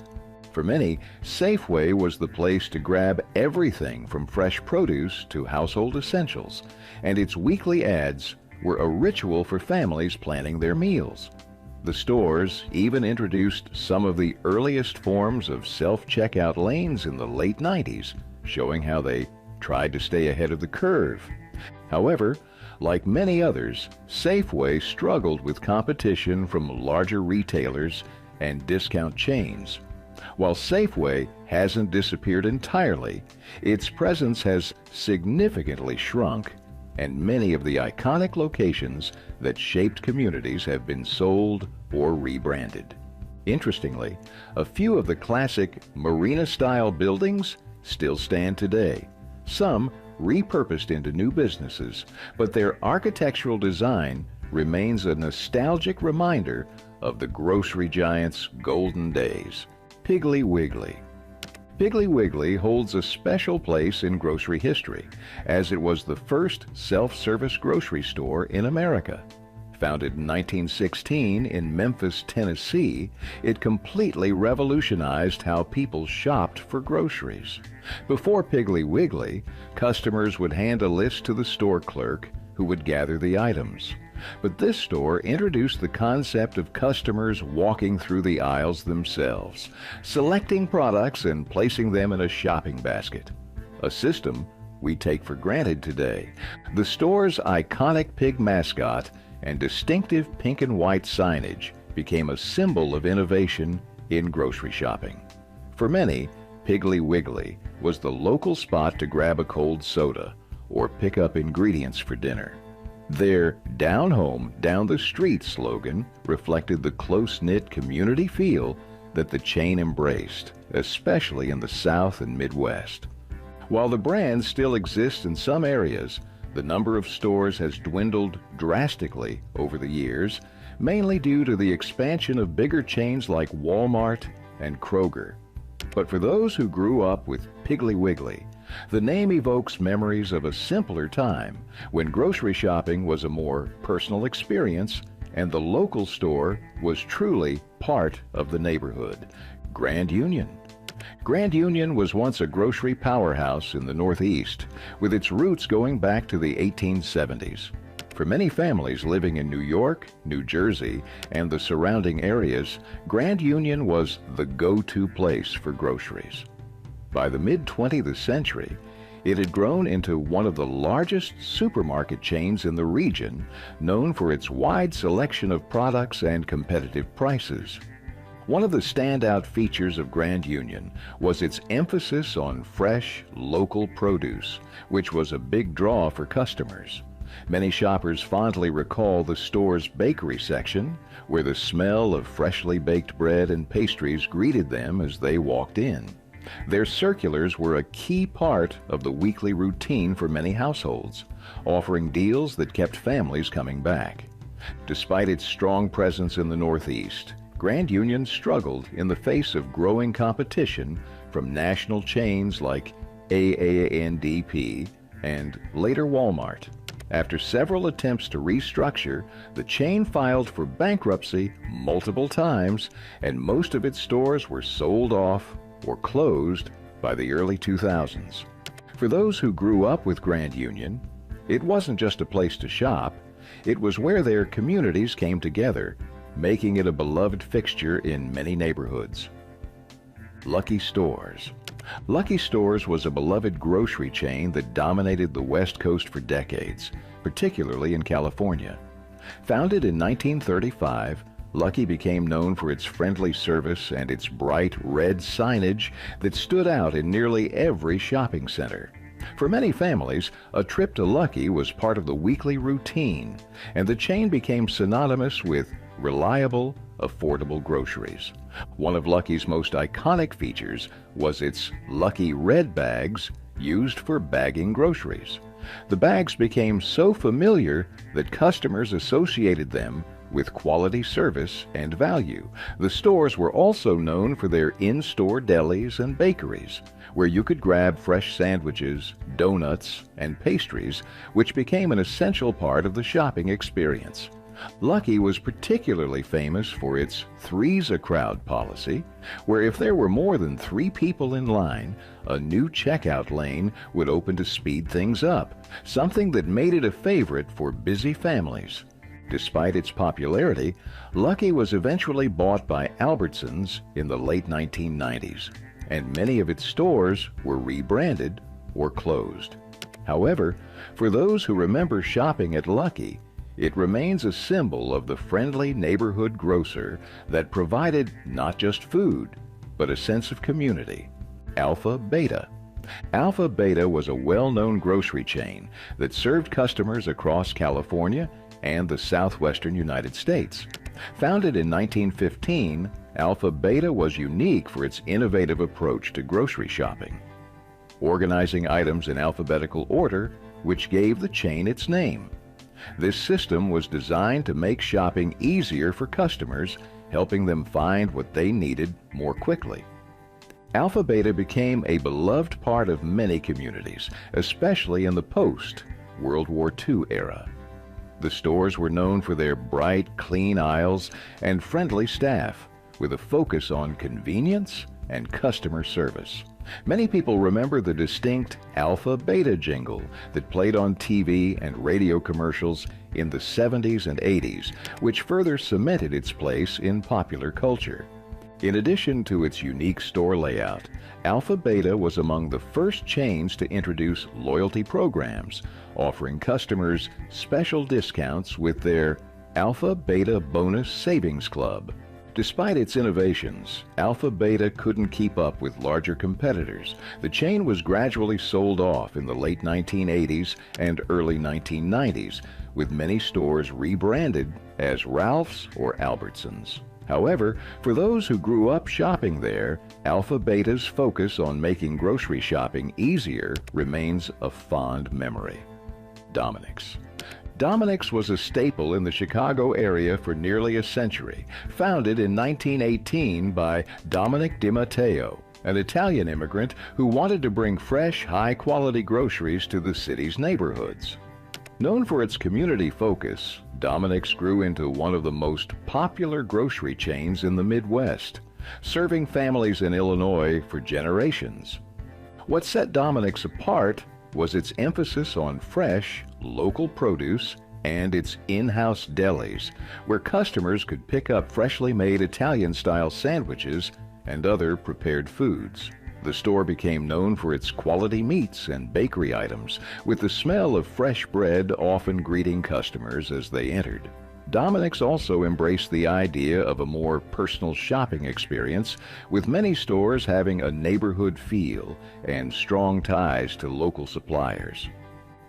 For many, Safeway was the place to grab everything from fresh produce to household essentials, and its weekly ads were a ritual for families planning their meals. The stores even introduced some of the earliest forms of self-checkout lanes in the late 90s, showing how they tried to stay ahead of the curve. However, like many others, Safeway struggled with competition from larger retailers and discount chains. While Safeway hasn't disappeared entirely, its presence has significantly shrunk, and many of the iconic locations that shaped communities have been sold or rebranded. Interestingly, a few of the classic marina-style buildings still stand today, some repurposed into new businesses, but their architectural design remains a nostalgic reminder of the grocery giant's golden days. Piggly Wiggly. Piggly Wiggly holds a special place in grocery history, as it was the first self-service grocery store in America. Founded in 1916 in Memphis, Tennessee, it completely revolutionized how people shopped for groceries. Before Piggly Wiggly, customers would hand a list to the store clerk, who would gather the items. But this store introduced the concept of customers walking through the aisles themselves, selecting products and placing them in a shopping basket, a system we take for granted today. The store's iconic pig mascot and distinctive pink and white signage became a symbol of innovation in grocery shopping. For many, Piggly Wiggly was the local spot to grab a cold soda or pick up ingredients for dinner. Their "Down Home, Down the Street" slogan reflected the close-knit community feel that the chain embraced, especially in the South and Midwest. While the brand still exists in some areas, the number of stores has dwindled drastically over the years, mainly due to the expansion of bigger chains like Walmart and Kroger. But for those who grew up with Piggly Wiggly, the name evokes memories of a simpler time when grocery shopping was a more personal experience and the local store was truly part of the neighborhood. Grand Union. Grand Union was once a grocery powerhouse in the Northeast, with its roots going back to the 1870s. For many families living in New York, New Jersey, and the surrounding areas, Grand Union was the go-to place for groceries. By the mid-20th century, it had grown into one of the largest supermarket chains in the region, known for its wide selection of products and competitive prices. One of the standout features of Grand Union was its emphasis on fresh, local produce, which was a big draw for customers. Many shoppers fondly recall the store's bakery section, where the smell of freshly baked bread and pastries greeted them as they walked in. Their circulars were a key part of the weekly routine for many households, offering deals that kept families coming back. Despite its strong presence in the Northeast, Grand Union struggled in the face of growing competition from national chains like AANDP and later Walmart. After several attempts to restructure, the chain filed for bankruptcy multiple times, and most of its stores were sold off or closed by the early 2000s. For those who grew up with Grand Union, it wasn't just a place to shop, it was where their communities came together, making it a beloved fixture in many neighborhoods. Lucky Stores. Lucky Stores was a beloved grocery chain that dominated the West Coast for decades, particularly in California. Founded in 1935, Lucky became known for its friendly service and its bright red signage that stood out in nearly every shopping center. For many families, a trip to Lucky was part of the weekly routine, and the chain became synonymous with reliable, affordable groceries. One of Lucky's most iconic features was its Lucky Red bags used for bagging groceries. The bags became so familiar that customers associated them with quality service and value. The stores were also known for their in-store delis and bakeries, where you could grab fresh sandwiches, donuts, and pastries, which became an essential part of the shopping experience. Lucky was particularly famous for its threes-a-crowd policy, where if there were more than 3 people in line, a new checkout lane would open to speed things up, something that made it a favorite for busy families. Despite its popularity, Lucky was eventually bought by Albertsons in the late 1990s, and many of its stores were rebranded or closed. However, for those who remember shopping at Lucky, it remains a symbol of the friendly neighborhood grocer that provided not just food, but a sense of community. Alpha Beta. Alpha Beta was a well-known grocery chain that served customers across California and the southwestern United States. Founded in 1915, Alpha Beta was unique for its innovative approach to grocery shopping, organizing items in alphabetical order, which gave the chain its name. This system was designed to make shopping easier for customers, helping them find what they needed more quickly. Alpha Beta became a beloved part of many communities, especially in the post-World War II era. The stores were known for their bright, clean aisles and friendly staff, with a focus on convenience and customer service. Many people remember the distinct Alpha Beta jingle that played on TV and radio commercials in the 70s and 80s, which further cemented its place in popular culture. In addition to its unique store layout, Alpha Beta was among the first chains to introduce loyalty programs, offering customers special discounts with their Alpha Beta Bonus Savings Club. Despite its innovations, Alpha Beta couldn't keep up with larger competitors. The chain was gradually sold off in the late 1980s and early 1990s, with many stores rebranded as Ralph's or Albertsons. However, for those who grew up shopping there, Alpha Beta's focus on making grocery shopping easier remains a fond memory. Dominick's. Dominick's was a staple in the Chicago area for nearly a century, founded in 1918 by Dominick DiMatteo, an Italian immigrant who wanted to bring fresh, high-quality groceries to the city's neighborhoods. Known for its community focus, Dominick's grew into one of the most popular grocery chains in the Midwest, serving families in Illinois for generations. What set Dominick's apart was its emphasis on fresh, local produce and its in-house delis, where customers could pick up freshly made Italian-style sandwiches and other prepared foods. The store became known for its quality meats and bakery items, with the smell of fresh bread often greeting customers as they entered. Dominick's also embraced the idea of a more personal shopping experience, with many stores having a neighborhood feel and strong ties to local suppliers.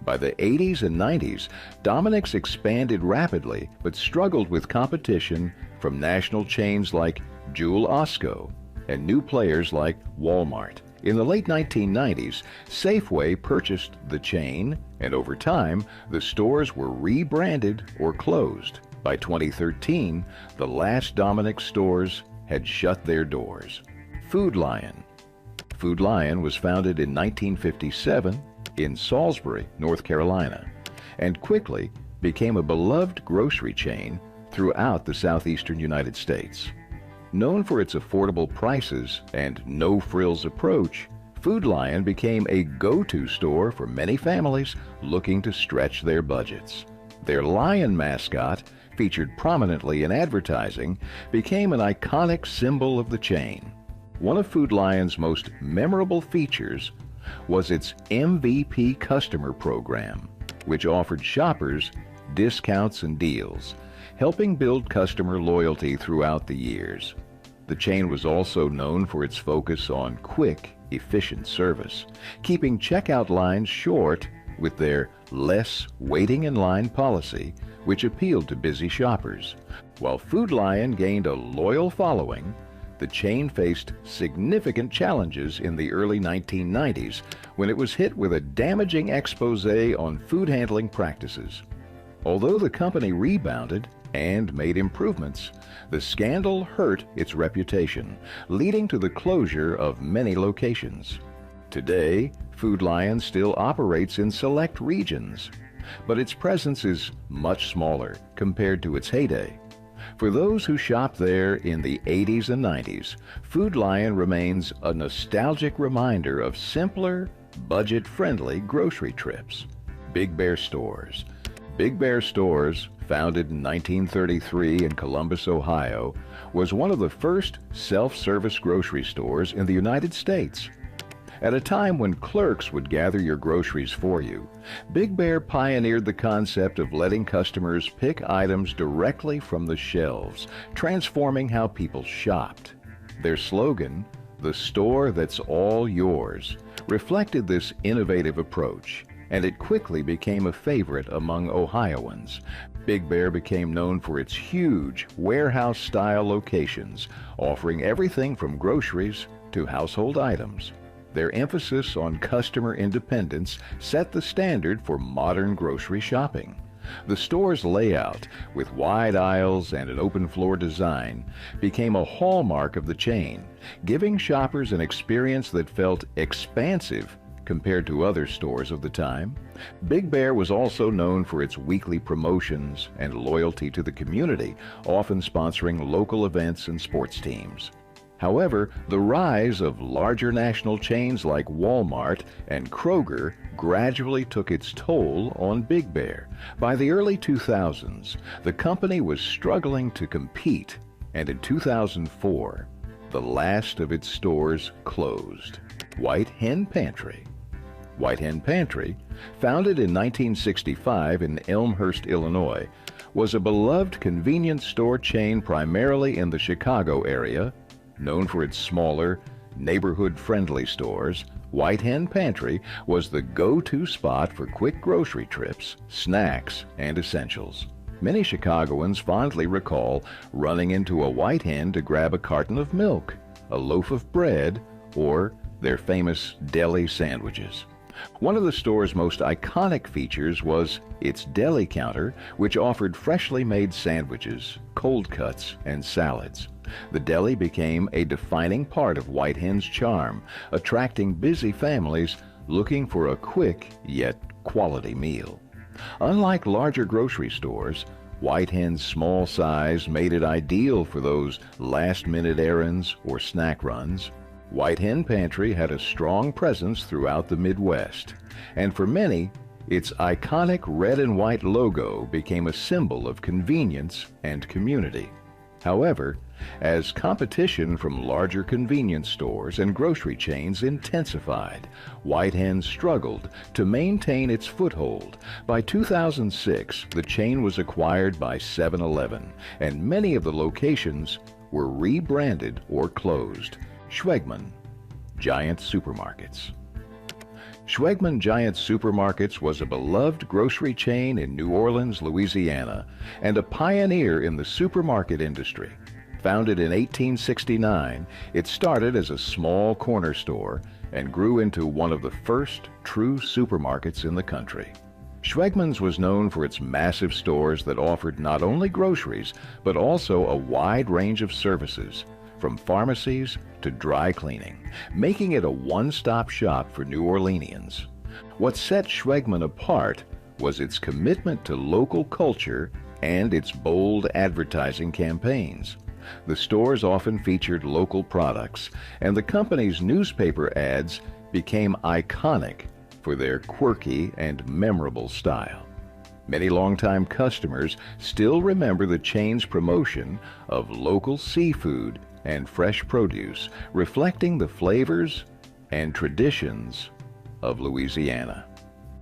By the 80s and 90s, Dominick's expanded rapidly but struggled with competition from national chains like Jewel Osco and new players like Walmart. In the late 1990s, Safeway purchased the chain, and over time, the stores were rebranded or closed. By 2013, the last Dominick's stores had shut their doors. Food Lion. Food Lion was founded in 1957 in Salisbury, North Carolina, and quickly became a beloved grocery chain throughout the southeastern United States. Known for its affordable prices and no-frills approach, Food Lion became a go-to store for many families looking to stretch their budgets. Their lion mascot, featured prominently in advertising, became an iconic symbol of the chain. One of Food Lion's most memorable features was its MVP customer program, which offered shoppers discounts and deals, helping build customer loyalty throughout the years. The chain was also known for its focus on quick, efficient service, keeping checkout lines short with their less waiting in line policy, which appealed to busy shoppers. While Food Lion gained a loyal following, the chain faced significant challenges in the early 1990s when it was hit with a damaging expose on food handling practices. Although the company rebounded and made improvements, the scandal hurt its reputation, leading to the closure of many locations. Today, Food Lion still operates in select regions, but its presence is much smaller compared to its heyday. For those who shopped there in the 80s and 90s, Food Lion remains a nostalgic reminder of simpler, budget-friendly grocery trips. Big Bear Stores. Big Bear Stores, founded in 1933 in Columbus, Ohio, was one of the first self-service grocery stores in the United States. At a time when clerks would gather your groceries for you, Big Bear pioneered the concept of letting customers pick items directly from the shelves, transforming how people shopped. Their slogan, "The store that's all yours," reflected this innovative approach, and it quickly became a favorite among Ohioans. Big Bear became known for its huge warehouse-style locations, offering everything from groceries to household items. Their emphasis on customer independence set the standard for modern grocery shopping. The store's layout, with wide aisles and an open-floor design, became a hallmark of the chain, giving shoppers an experience that felt expansive compared to other stores of the time. Big Bear was also known for its weekly promotions and loyalty to the community, often sponsoring local events and sports teams. However, the rise of larger national chains like Walmart and Kroger gradually took its toll on Big Bear. By the early 2000s, the company was struggling to compete, and in 2004, the last of its stores closed. White Hen Pantry. White Hen Pantry, founded in 1965 in Elmhurst, Illinois, was a beloved convenience store chain primarily in the Chicago area. Known for its smaller, neighborhood-friendly stores, White Hen Pantry was the go-to spot for quick grocery trips, snacks, and essentials. Many Chicagoans fondly recall running into a White Hen to grab a carton of milk, a loaf of bread, or their famous deli sandwiches. One of the store's most iconic features was its deli counter, which offered freshly made sandwiches, cold cuts, and salads. The deli became a defining part of White Hen's charm, attracting busy families looking for a quick yet quality meal. Unlike larger grocery stores, White Hen's small size made it ideal for those last-minute errands or snack runs. White Hen Pantry had a strong presence throughout the Midwest, and for many, its iconic red and white logo became a symbol of convenience and community. However, as competition from larger convenience stores and grocery chains intensified, White Hen struggled to maintain its foothold. By 2006, the chain was acquired by 7-Eleven, and many of the locations were rebranded or closed. Schwegmann Giant Supermarkets. Schwegmann Giant Supermarkets was a beloved grocery chain in New Orleans, Louisiana, and a pioneer in the supermarket industry. Founded in 1869, it started as a small corner store and grew into one of the first true supermarkets in the country. Schwegmann's was known for its massive stores that offered not only groceries, but also a wide range of services, from pharmacies to dry cleaning, making it a one-stop shop for New Orleanians. What set Schwegmann apart was its commitment to local culture and its bold advertising campaigns. The stores often featured local products, and the company's newspaper ads became iconic for their quirky and memorable style. Many longtime customers still remember the chain's promotion of local seafood and fresh produce, reflecting the flavors and traditions of Louisiana.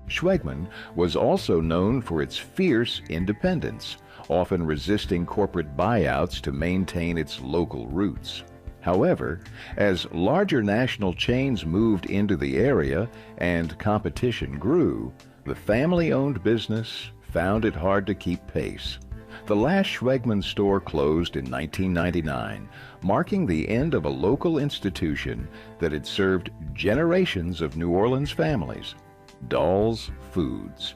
Schwegmann was also known for its fierce independence, often resisting corporate buyouts to maintain its local roots. However, as larger national chains moved into the area and competition grew, the family-owned business found it hard to keep pace. The last Schwegmann store closed in 1999, marking the end of a local institution that had served generations of New Orleans families. Dahl's Foods.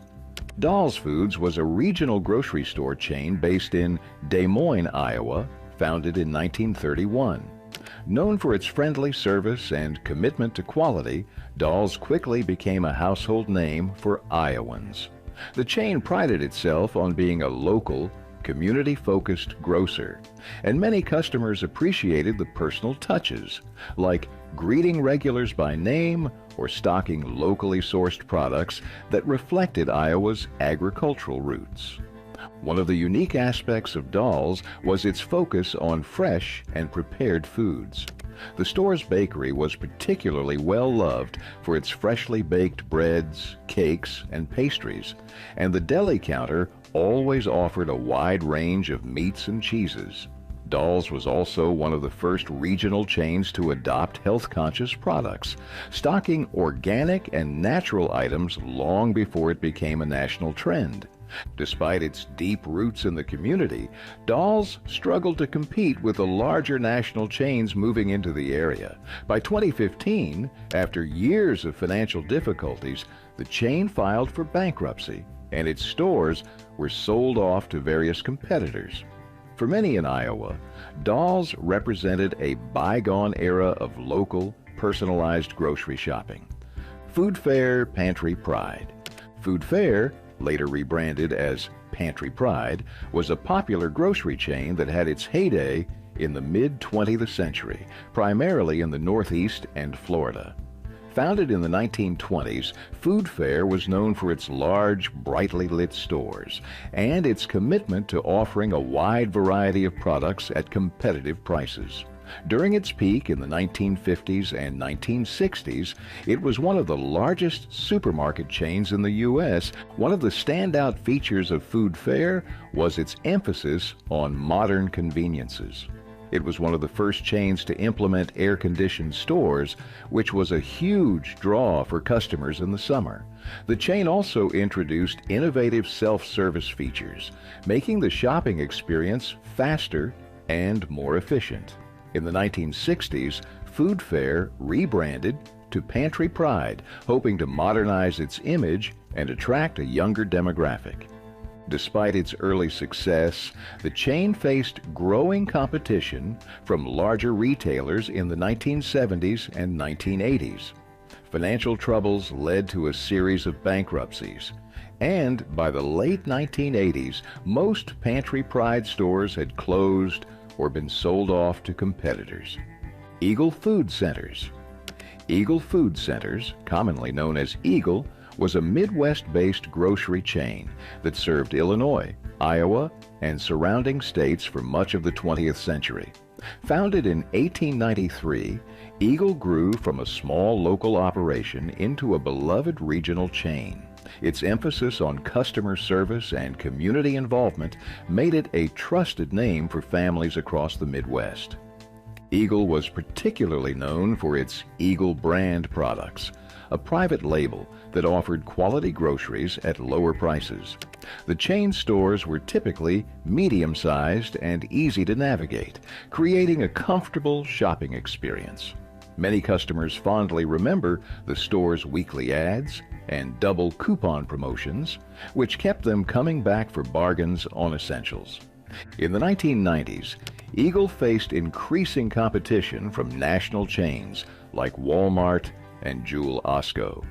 Dahl's Foods was a regional grocery store chain based in Des Moines, Iowa, founded in 1931. Known for its friendly service and commitment to quality, Dahl's quickly became a household name for Iowans. The chain prided itself on being a local, community-focused grocer, and many customers appreciated the personal touches, like greeting regulars by name or stocking locally sourced products that reflected Iowa's agricultural roots. One of the unique aspects of Dahl's was its focus on fresh and prepared foods. The store's bakery was particularly well loved for its freshly baked breads, cakes, and pastries, and the deli counter always offered a wide range of meats and cheeses. Dahl's was also one of the first regional chains to adopt health-conscious products, stocking organic and natural items long before it became a national trend. Despite its deep roots in the community, Dahl's struggled to compete with the larger national chains moving into the area. By 2015, after years of financial difficulties, the chain filed for bankruptcy, and its stores were sold off to various competitors. For many in Iowa, Dahl's represented a bygone era of local, personalized grocery shopping. Food Fair Pantry Pride. Food Fair, later rebranded as Pantry Pride, was a popular grocery chain that had its heyday in the mid-20th century, primarily in the Northeast and Florida. Founded in the 1920s, Food Fair was known for its large, brightly lit stores and its commitment to offering a wide variety of products at competitive prices. During its peak in the 1950s and 1960s, it was one of the largest supermarket chains in the U.S. One of the standout features of Food Fair was its emphasis on modern conveniences. It was one of the first chains to implement air-conditioned stores, which was a huge draw for customers in the summer. The chain also introduced innovative self-service features, making the shopping experience faster and more efficient. In the 1960s, Food Fair rebranded to Pantry Pride, hoping to modernize its image and attract a younger demographic. Despite its early success, the chain faced growing competition from larger retailers in the 1970s and 1980s. Financial troubles led to a series of bankruptcies, and by the late 1980s, most Pantry Pride stores had closed or been sold off to competitors. Eagle Food Centers. Eagle Food Centers, commonly known as Eagle, was a Midwest-based grocery chain that served Illinois, Iowa, and surrounding states for much of the 20th century. Founded in 1893, Eagle grew from a small local operation into a beloved regional chain. Its emphasis on customer service and community involvement made it a trusted name for families across the Midwest. Eagle was particularly known for its Eagle brand products, a private label that offered quality groceries at lower prices. The chain stores were typically medium-sized and easy to navigate, creating a comfortable shopping experience. Many customers fondly remember the store's weekly ads and double coupon promotions, which kept them coming back for bargains on essentials. In the 1990s, Eagle faced increasing competition from national chains like Walmart and Jewel Osco.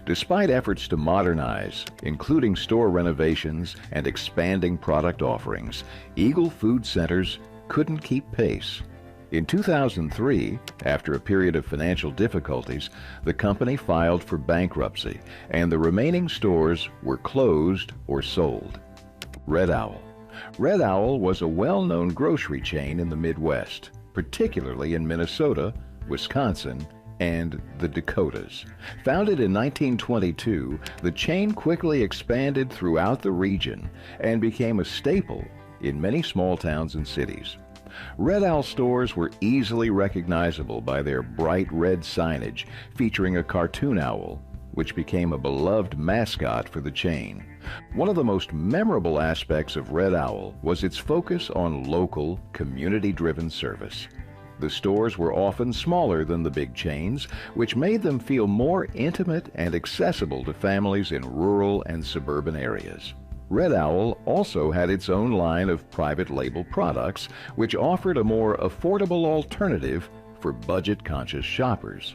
Despite efforts to modernize, including store renovations and expanding product offerings, Eagle Food Centers couldn't keep pace. In 2003, after a period of financial difficulties, the company filed for bankruptcy, and the remaining stores were closed or sold. Red Owl. Red Owl was a well-known grocery chain in the Midwest, particularly in Minnesota, Wisconsin, and the Dakotas. Founded in 1922, the chain quickly expanded throughout the region and became a staple in many small towns and cities. Red Owl stores were easily recognizable by their bright red signage featuring a cartoon owl, which became a beloved mascot for the chain. One of the most memorable aspects of Red Owl was its focus on local, community-driven service. The stores were often smaller than the big chains, which made them feel more intimate and accessible to families in rural and suburban areas. Red Owl also had its own line of private label products, which offered a more affordable alternative for budget-conscious shoppers.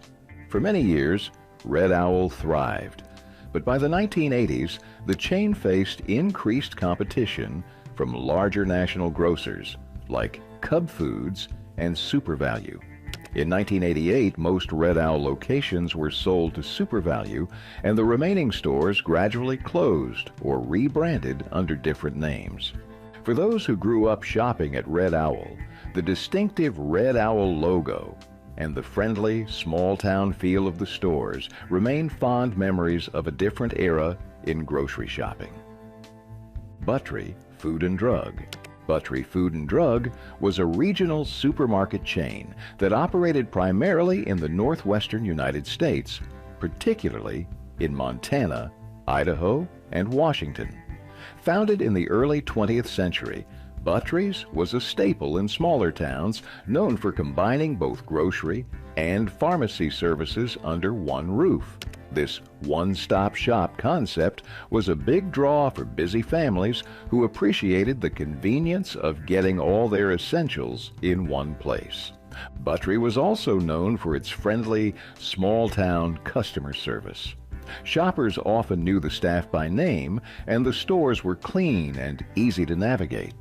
For many years, Red Owl thrived, but by the 1980s, the chain faced increased competition from larger national grocers like Cub Foods and Super Value. In 1988, most Red Owl locations were sold to Super Value, and the remaining stores gradually closed or rebranded under different names. For those who grew up shopping at Red Owl, the distinctive Red Owl logo and the friendly, small-town feel of the stores remain fond memories of a different era in grocery shopping. Buttrey Food and Drug. Buttrey Food and Drug was a regional supermarket chain that operated primarily in the northwestern United States, particularly in Montana, Idaho, and Washington. Founded in the early 20th century, Buttrey's was a staple in smaller towns known for combining both grocery and pharmacy services under one roof. This one-stop shop concept was a big draw for busy families who appreciated the convenience of getting all their essentials in one place. Buttrey was also known for its friendly, small-town customer service. Shoppers often knew the staff by name, and the stores were clean and easy to navigate.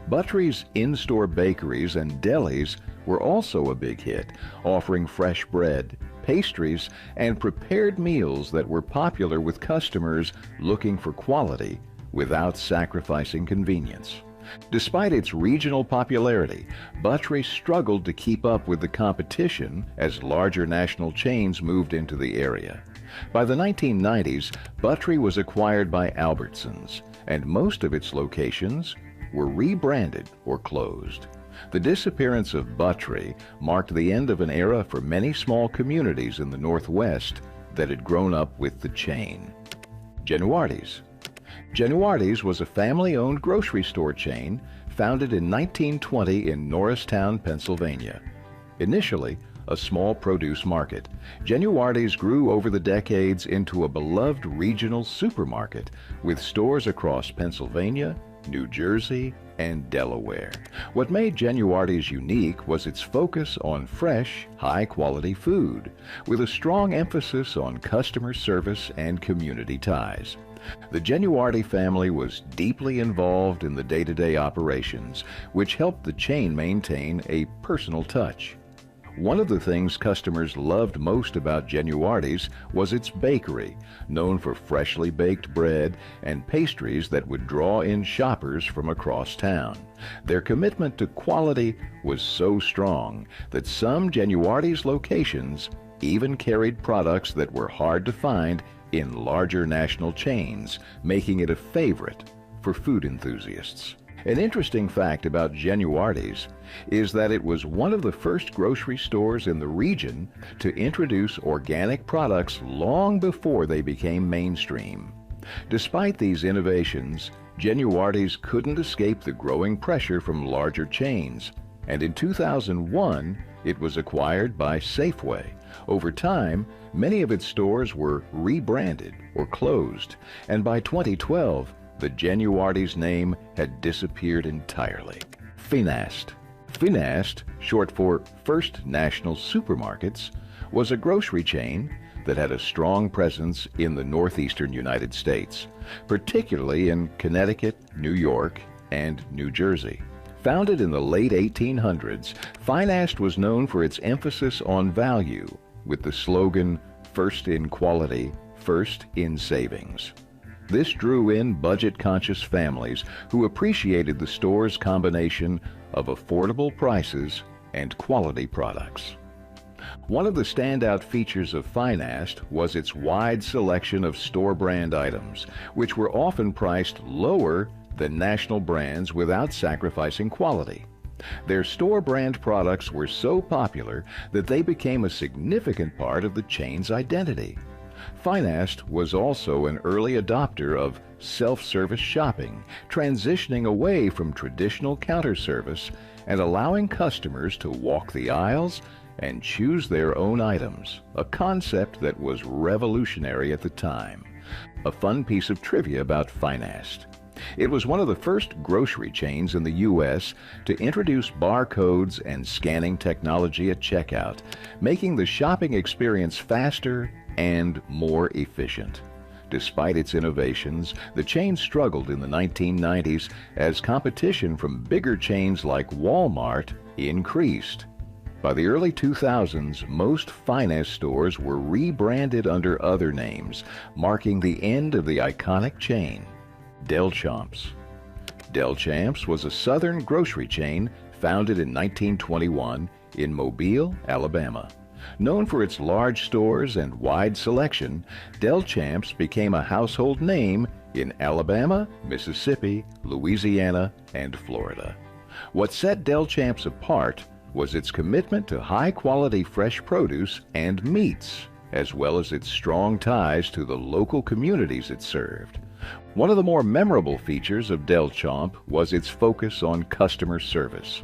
Buttree's in-store bakeries and delis were also a big hit, offering fresh bread, pastries, and prepared meals that were popular with customers looking for quality without sacrificing convenience. Despite its regional popularity, Buttrey struggled to keep up with the competition as larger national chains moved into the area. By the 1990s, Buttrey was acquired by Albertsons, and most of its locations were rebranded or closed. The disappearance of Buttrey marked the end of an era for many small communities in the Northwest that had grown up with the chain. Genuardi's. Genuardi's was a family-owned grocery store chain founded in 1920 in Norristown, Pennsylvania. Initially a small produce market, Genuardi's grew over the decades into a beloved regional supermarket with stores across Pennsylvania, New Jersey, and Delaware. What made Genuardi's unique was its focus on fresh, high-quality food, with a strong emphasis on customer service and community ties. The Genuardi family was deeply involved in the day-to-day operations, which helped the chain maintain a personal touch. One of the things customers loved most about Genuardi's was its bakery, known for freshly baked bread and pastries that would draw in shoppers from across town. Their commitment to quality was so strong that some Genuardi's locations even carried products that were hard to find in larger national chains, making it a favorite for food enthusiasts. An interesting fact about Genuardi's is that it was one of the first grocery stores in the region to introduce organic products long before they became mainstream. Despite these innovations, Genuardi's couldn't escape the growing pressure from larger chains, and in 2001 it was acquired by Safeway. Over time, many of its stores were rebranded or closed, and by 2012, the Genuardi's name had disappeared entirely. Finast. Finast, short for First National Supermarkets, was a grocery chain that had a strong presence in the northeastern United States, particularly in Connecticut, New York, and New Jersey. Founded in the late 1800s, Finast was known for its emphasis on value, with the slogan, "First in quality, first in savings." This drew in budget-conscious families who appreciated the store's combination of affordable prices and quality products. One of the standout features of Finast was its wide selection of store brand items, which were often priced lower than national brands without sacrificing quality. Their store brand products were so popular that they became a significant part of the chain's identity. Finast was also an early adopter of self-service shopping, transitioning away from traditional counter service and allowing customers to walk the aisles and choose their own items, a concept that was revolutionary at the time. A fun piece of trivia about Finast. It was one of the first grocery chains in the U.S. to introduce barcodes and scanning technology at checkout, making the shopping experience faster and more efficient. Despite its innovations, the chain struggled in the 1990s as competition from bigger chains like Walmart increased. By the early 2000s, most Finast stores were rebranded under other names, marking the end of the iconic chain. Del Champs. Del Champs was a southern grocery chain founded in 1921 in Mobile, Alabama. Known for its large stores and wide selection, Del Champs became a household name in Alabama, Mississippi, Louisiana, and Florida. What set Del Champs apart was its commitment to high-quality fresh produce and meats, as well as its strong ties to the local communities it served. One of the more memorable features of Del Champ was its focus on customer service.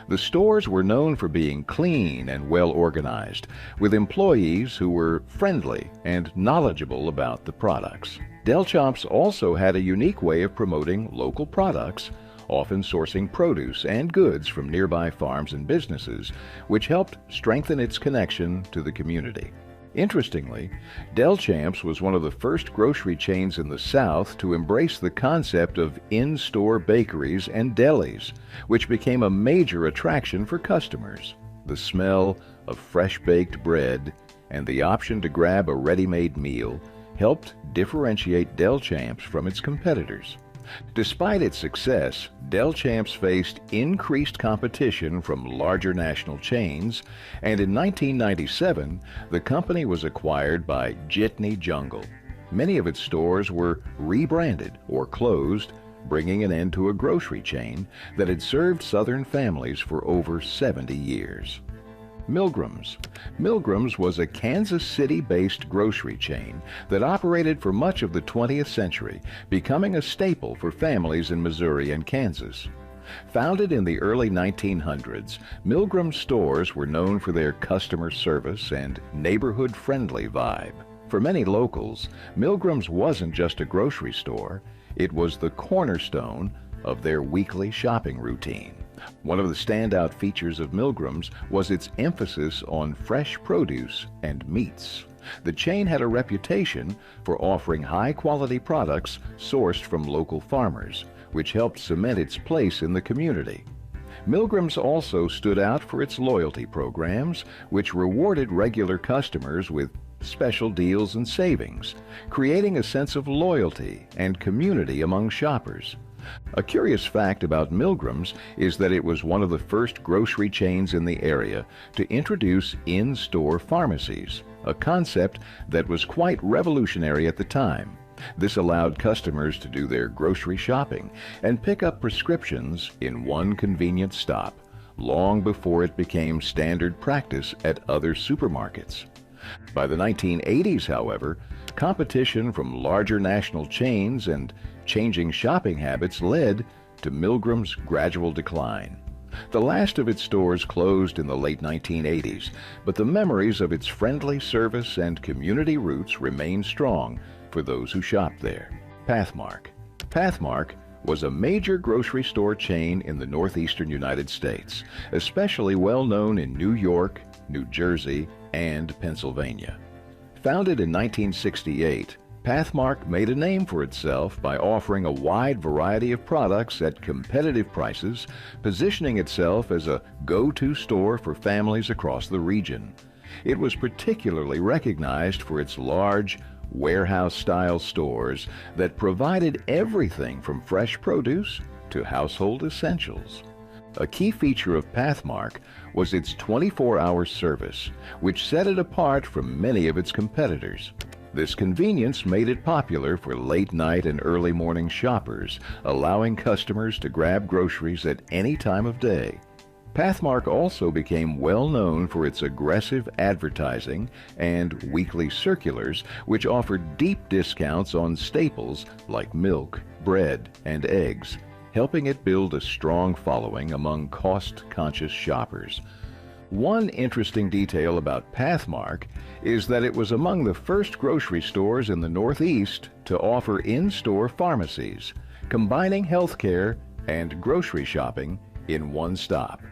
The stores were known for being clean and well organized, with employees who were friendly and knowledgeable about the products. Del Champs also had a unique way of promoting local products, often sourcing produce and goods from nearby farms and businesses, which helped strengthen its connection to the community. Interestingly, Del Champs was one of the first grocery chains in the South to embrace the concept of in-store bakeries and delis, which became a major attraction for customers. The smell of fresh-baked bread and the option to grab a ready-made meal helped differentiate Del Champs from its competitors. Despite its success, Del Champs faced increased competition from larger national chains, and in 1997, the company was acquired by Jitney Jungle. Many of its stores were rebranded or closed, bringing an end to a grocery chain that had served Southern families for over 70 years. Milgram's. Milgram's was a Kansas City-based grocery chain that operated for much of the 20th century, becoming a staple for families in Missouri and Kansas. Founded in the early 1900s, Milgram's stores were known for their customer service and neighborhood-friendly vibe. For many locals, Milgram's wasn't just a grocery store, it was the cornerstone of their weekly shopping routine. One of the standout features of Milgram's was its emphasis on fresh produce and meats. The chain had a reputation for offering high-quality products sourced from local farmers, which helped cement its place in the community. Milgram's also stood out for its loyalty programs, which rewarded regular customers with special deals and savings, creating a sense of loyalty and community among shoppers. A curious fact about Milgram's is that it was one of the first grocery chains in the area to introduce in-store pharmacies, a concept that was quite revolutionary at the time. This allowed customers to do their grocery shopping and pick up prescriptions in one convenient stop, long before it became standard practice at other supermarkets. By the 1980s, however, competition from larger national chains and changing shopping habits led to Milgram's gradual decline. The last of its stores closed in the late 1980s, but the memories of its friendly service and community roots remain strong for those who shopped there. Pathmark. Pathmark was a major grocery store chain in the northeastern United States, especially well known in New York, New Jersey, and Pennsylvania. Founded in 1968, Pathmark made a name for itself by offering a wide variety of products at competitive prices, positioning itself as a go-to store for families across the region. It was particularly recognized for its large, warehouse-style stores that provided everything from fresh produce to household essentials. A key feature of Pathmark was its 24-hour service, which set it apart from many of its competitors. This convenience made it popular for late-night and early morning shoppers, allowing customers to grab groceries at any time of day. Pathmark also became well known for its aggressive advertising and weekly circulars, which offered deep discounts on staples like milk, bread, and eggs, helping it build a strong following among cost-conscious shoppers. One interesting detail about Pathmark is that it was among the first grocery stores in the Northeast to offer in-store pharmacies, combining healthcare and grocery shopping in one stop.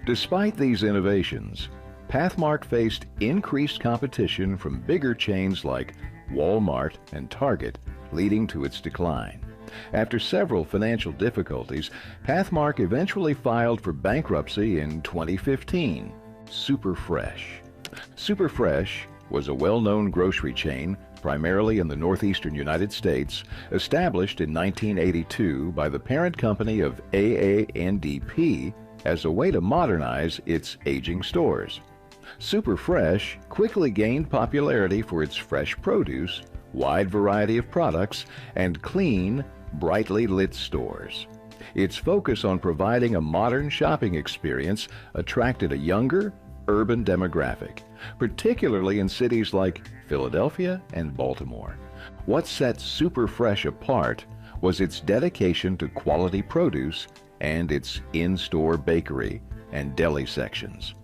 Despite these innovations, Pathmark faced increased competition from bigger chains like Walmart and Target, leading to its decline. After several financial difficulties, Pathmark eventually filed for bankruptcy in 2015. Superfresh. Superfresh was a well-known grocery chain, primarily in the northeastern United States, established in 1982 by the parent company of AANDP as a way to modernize its aging stores. Superfresh quickly gained popularity for its fresh produce, wide variety of products, and clean, brightly lit stores. Its focus on providing a modern shopping experience attracted a younger, urban demographic, particularly in cities like Philadelphia and Baltimore. What set Superfresh apart was its dedication to quality produce and its in-store bakery and deli sections.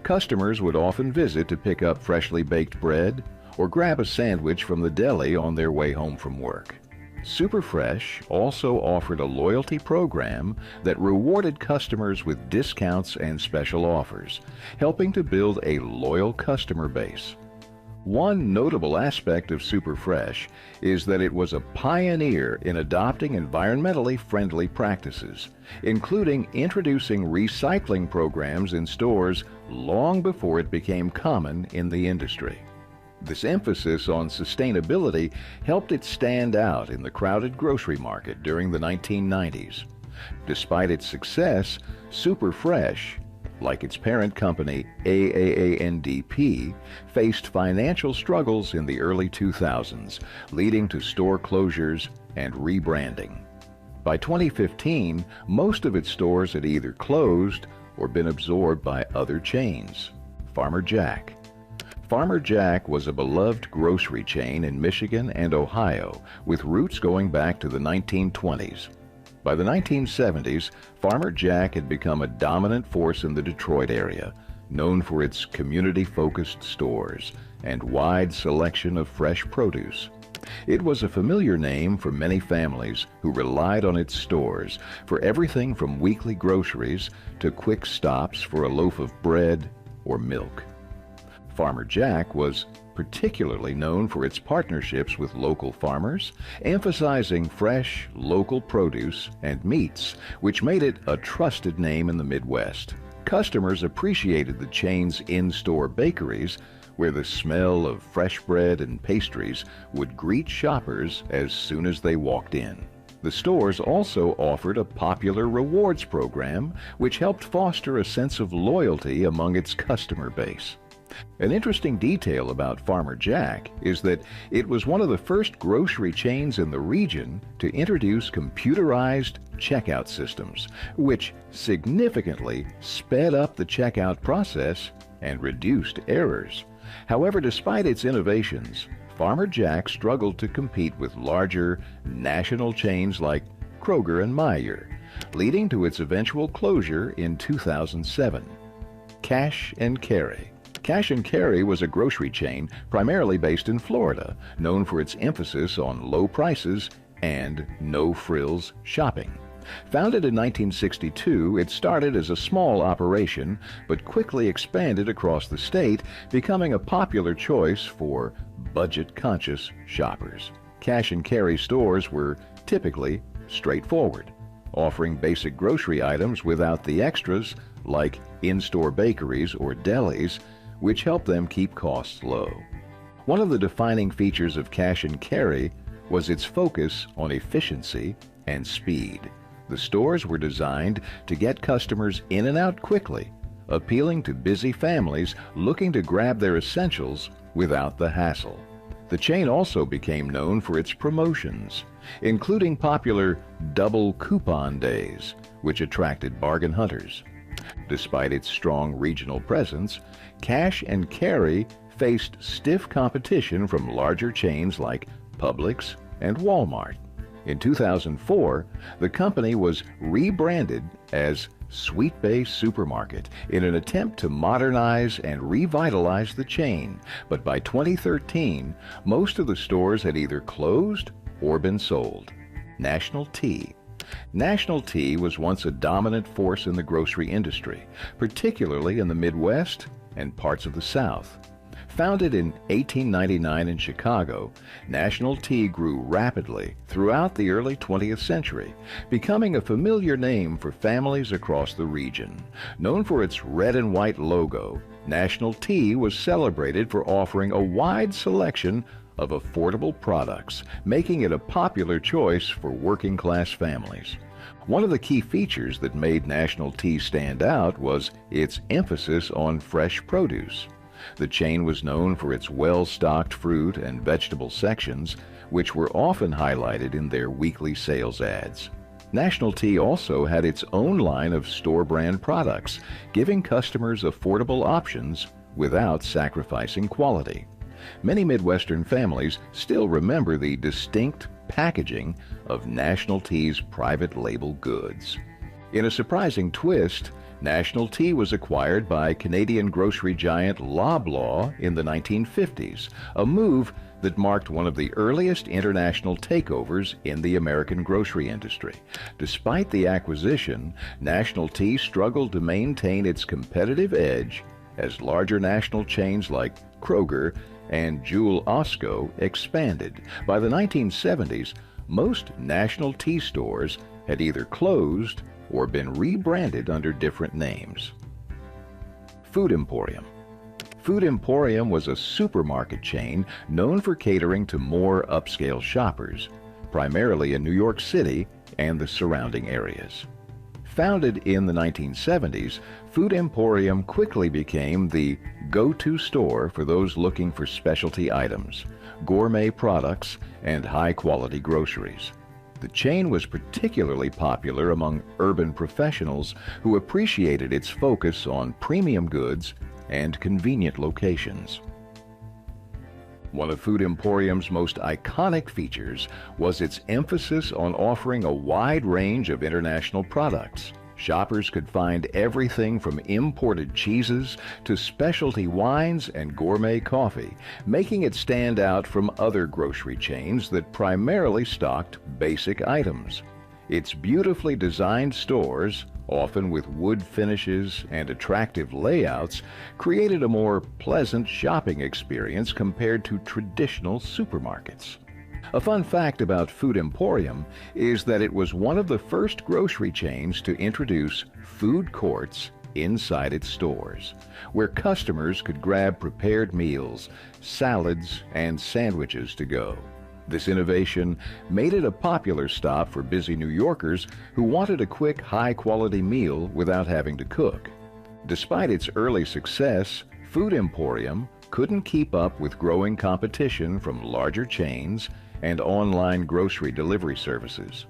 Customers would often visit to pick up freshly baked bread or grab a sandwich from the deli on their way home from work. Superfresh also offered a loyalty program that rewarded customers with discounts and special offers, helping to build a loyal customer base. One notable aspect of Superfresh is that it was a pioneer in adopting environmentally friendly practices, including introducing recycling programs in stores long before it became common in the industry. This emphasis on sustainability helped it stand out in the crowded grocery market during the 1990s. Despite its success, Superfresh, like its parent company AAANDP, faced financial struggles in the early 2000s, leading to store closures and rebranding. By 2015, most of its stores had either closed or been absorbed by other chains. Farmer Jack. Farmer Jack was a beloved grocery chain in Michigan and Ohio, with roots going back to the 1920s. By the 1970s, Farmer Jack had become a dominant force in the Detroit area, known for its community-focused stores and wide selection of fresh produce. It was a familiar name for many families who relied on its stores for everything from weekly groceries to quick stops for a loaf of bread or milk. Farmer Jack was particularly known for its partnerships with local farmers, emphasizing fresh, local produce and meats, which made it a trusted name in the Midwest. Customers appreciated the chain's in-store bakeries, where the smell of fresh bread and pastries would greet shoppers as soon as they walked in. The stores also offered a popular rewards program, which helped foster a sense of loyalty among its customer base. An interesting detail about Farmer Jack is that it was one of the first grocery chains in the region to introduce computerized checkout systems, which significantly sped up the checkout process and reduced errors. However, despite its innovations, Farmer Jack struggled to compete with larger national chains like Kroger and Meijer, leading to its eventual closure in 2007. Cash and Carry. Cash and Carry was a grocery chain primarily based in Florida, known for its emphasis on low prices and no-frills shopping. Founded in 1962, it started as a small operation, but quickly expanded across the state, becoming a popular choice for budget-conscious shoppers. Cash and Carry stores were typically straightforward, offering basic grocery items without the extras like in-store bakeries or delis, which helped them keep costs low. One of the defining features of Cash and Carry was its focus on efficiency and speed. The stores were designed to get customers in and out quickly, appealing to busy families looking to grab their essentials without the hassle. The chain also became known for its promotions, including popular double coupon days, which attracted bargain hunters. Despite its strong regional presence, Cash and Carry faced stiff competition from larger chains like Publix and Walmart. In 2004, the company was rebranded as Sweet Bay Supermarket in an attempt to modernize and revitalize the chain, but by 2013, most of the stores had either closed or been sold. National Tea. National Tea was once a dominant force in the grocery industry, particularly in the Midwest and parts of the South. Founded in 1899 in Chicago, National Tea grew rapidly throughout the early 20th century, becoming a familiar name for families across the region. Known for its red and white logo, National Tea was celebrated for offering a wide selection of affordable products, making it a popular choice for working-class families. One of the key features that made National Tea stand out was its emphasis on fresh produce. The chain was known for its well-stocked fruit and vegetable sections, which were often highlighted in their weekly sales ads. National Tea also had its own line of store-brand products, giving customers affordable options without sacrificing quality. Many Midwestern families still remember the distinct packaging of National Tea's private label goods. In a surprising twist, National Tea was acquired by Canadian grocery giant Loblaw in the 1950s, a move that marked one of the earliest international takeovers in the American grocery industry. Despite the acquisition, National Tea struggled to maintain its competitive edge as larger national chains like Kroger and Jewel Osco expanded. By the 1970s, most national tea stores had either closed or been rebranded under different names. Food Emporium. Food Emporium was a supermarket chain known for catering to more upscale shoppers, primarily in New York City and the surrounding areas. Founded in the 1970s, Food Emporium quickly became the go-to store for those looking for specialty items, gourmet products, and high-quality groceries. The chain was particularly popular among urban professionals who appreciated its focus on premium goods and convenient locations. One of Food Emporium's most iconic features was its emphasis on offering a wide range of international products. Shoppers could find everything from imported cheeses to specialty wines and gourmet coffee, making it stand out from other grocery chains that primarily stocked basic items. Its beautifully designed stores, often with wood finishes and attractive layouts, created a more pleasant shopping experience compared to traditional supermarkets. A fun fact about Food Emporium is that it was one of the first grocery chains to introduce food courts inside its stores, where customers could grab prepared meals, salads, and sandwiches to go. This innovation made it a popular stop for busy New Yorkers who wanted a quick, high-quality meal without having to cook. Despite its early success, Food Emporium couldn't keep up with growing competition from larger chains and online grocery delivery services.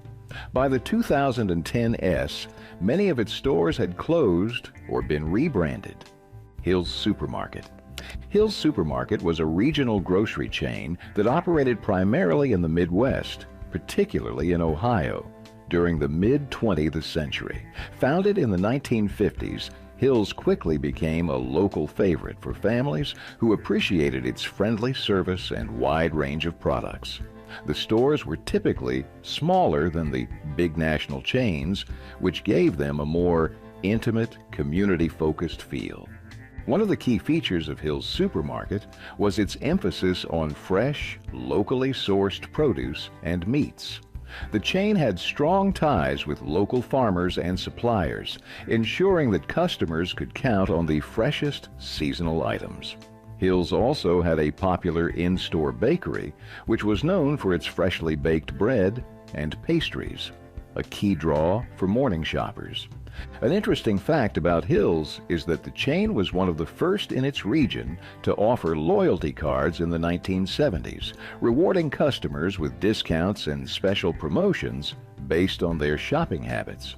By the 2010s, many of its stores had closed or been rebranded. Hill's Supermarket. Hill's Supermarket was a regional grocery chain that operated primarily in the Midwest, particularly in Ohio, during the mid-20th century. Founded in the 1950s, Hill's quickly became a local favorite for families who appreciated its friendly service and wide range of products. The stores were typically smaller than the big national chains, which gave them a more intimate, community-focused feel. One of the key features of Hill's Supermarket was its emphasis on fresh, locally sourced produce and meats. The chain had strong ties with local farmers and suppliers, ensuring that customers could count on the freshest seasonal items. Hill's also had a popular in-store bakery, which was known for its freshly baked bread and pastries, a key draw for morning shoppers. An interesting fact about Hill's is that the chain was one of the first in its region to offer loyalty cards in the 1970s, rewarding customers with discounts and special promotions based on their shopping habits.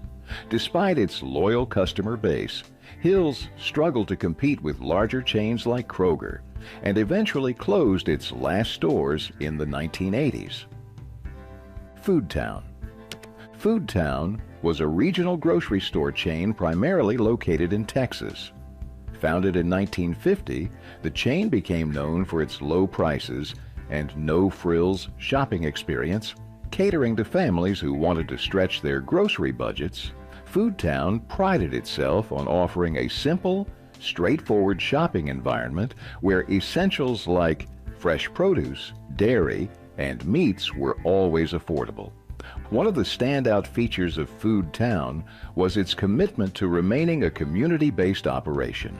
Despite its loyal customer base, Hill's struggled to compete with larger chains like Kroger and eventually closed its last stores in the 1980s. Foodtown. Foodtown was a regional grocery store chain primarily located in Texas. Founded in 1950, the chain became known for its low prices and no-frills shopping experience, catering to families who wanted to stretch their grocery budgets. Foodtown prided itself on offering a simple, straightforward shopping environment where essentials like fresh produce, dairy, and meats were always affordable. One of the standout features of Foodtown was its commitment to remaining a community-based operation.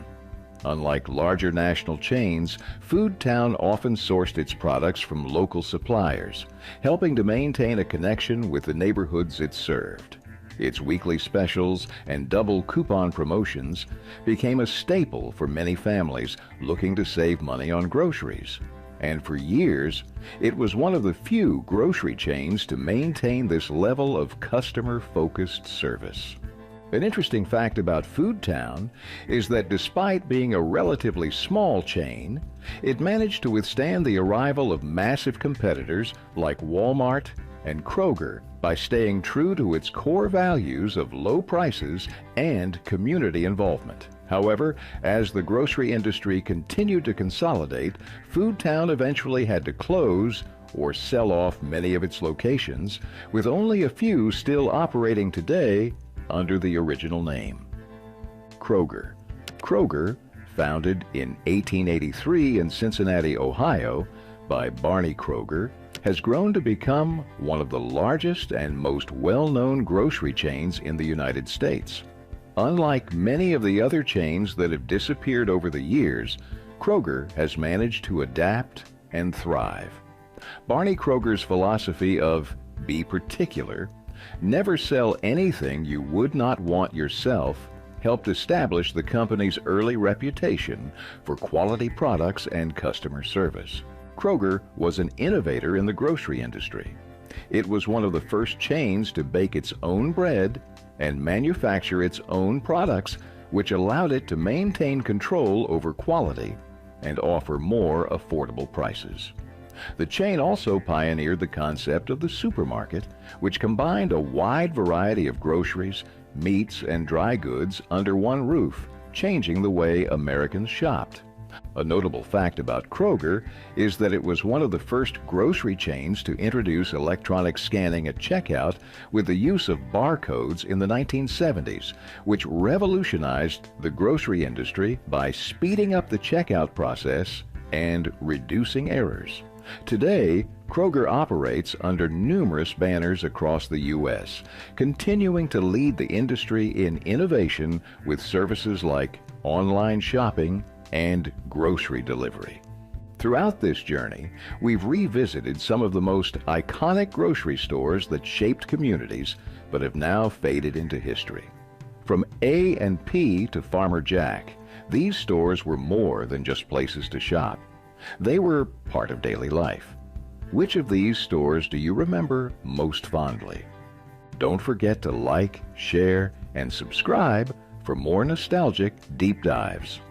Unlike larger national chains, Foodtown often sourced its products from local suppliers, helping to maintain a connection with the neighborhoods it served. Its weekly specials and double coupon promotions became a staple for many families looking to save money on groceries. And for years, it was one of the few grocery chains to maintain this level of customer-focused service. An interesting fact about Foodtown is that despite being a relatively small chain, it managed to withstand the arrival of massive competitors like Walmart and Kroger by staying true to its core values of low prices and community involvement. However, as the grocery industry continued to consolidate, Foodtown eventually had to close or sell off many of its locations, with only a few still operating today under the original name. Kroger. Kroger, founded in 1883 in Cincinnati, Ohio, by Barney Kroger, has grown to become one of the largest and most well-known grocery chains in the United States. Unlike many of the other chains that have disappeared over the years, Kroger has managed to adapt and thrive. Barney Kroger's philosophy of be particular, never sell anything you would not want yourself, helped establish the company's early reputation for quality products and customer service. Kroger was an innovator in the grocery industry. It was one of the first chains to bake its own bread and manufacture its own products, which allowed it to maintain control over quality and offer more affordable prices. The chain also pioneered the concept of the supermarket, which combined a wide variety of groceries, meats, and dry goods under one roof, changing the way Americans shopped. A notable fact about Kroger is that it was one of the first grocery chains to introduce electronic scanning at checkout with the use of barcodes in the 1970s, which revolutionized the grocery industry by speeding up the checkout process and reducing errors. Today, Kroger operates under numerous banners across the U.S., continuing to lead the industry in innovation with services like online shopping and grocery delivery. Throughout this journey, we've revisited some of the most iconic grocery stores that shaped communities but have now faded into history. From A&P to Farmer Jack, these stores were more than just places to shop. They were part of daily life. Which of these stores do you remember most fondly? Don't forget to like, share, and subscribe for more nostalgic deep dives.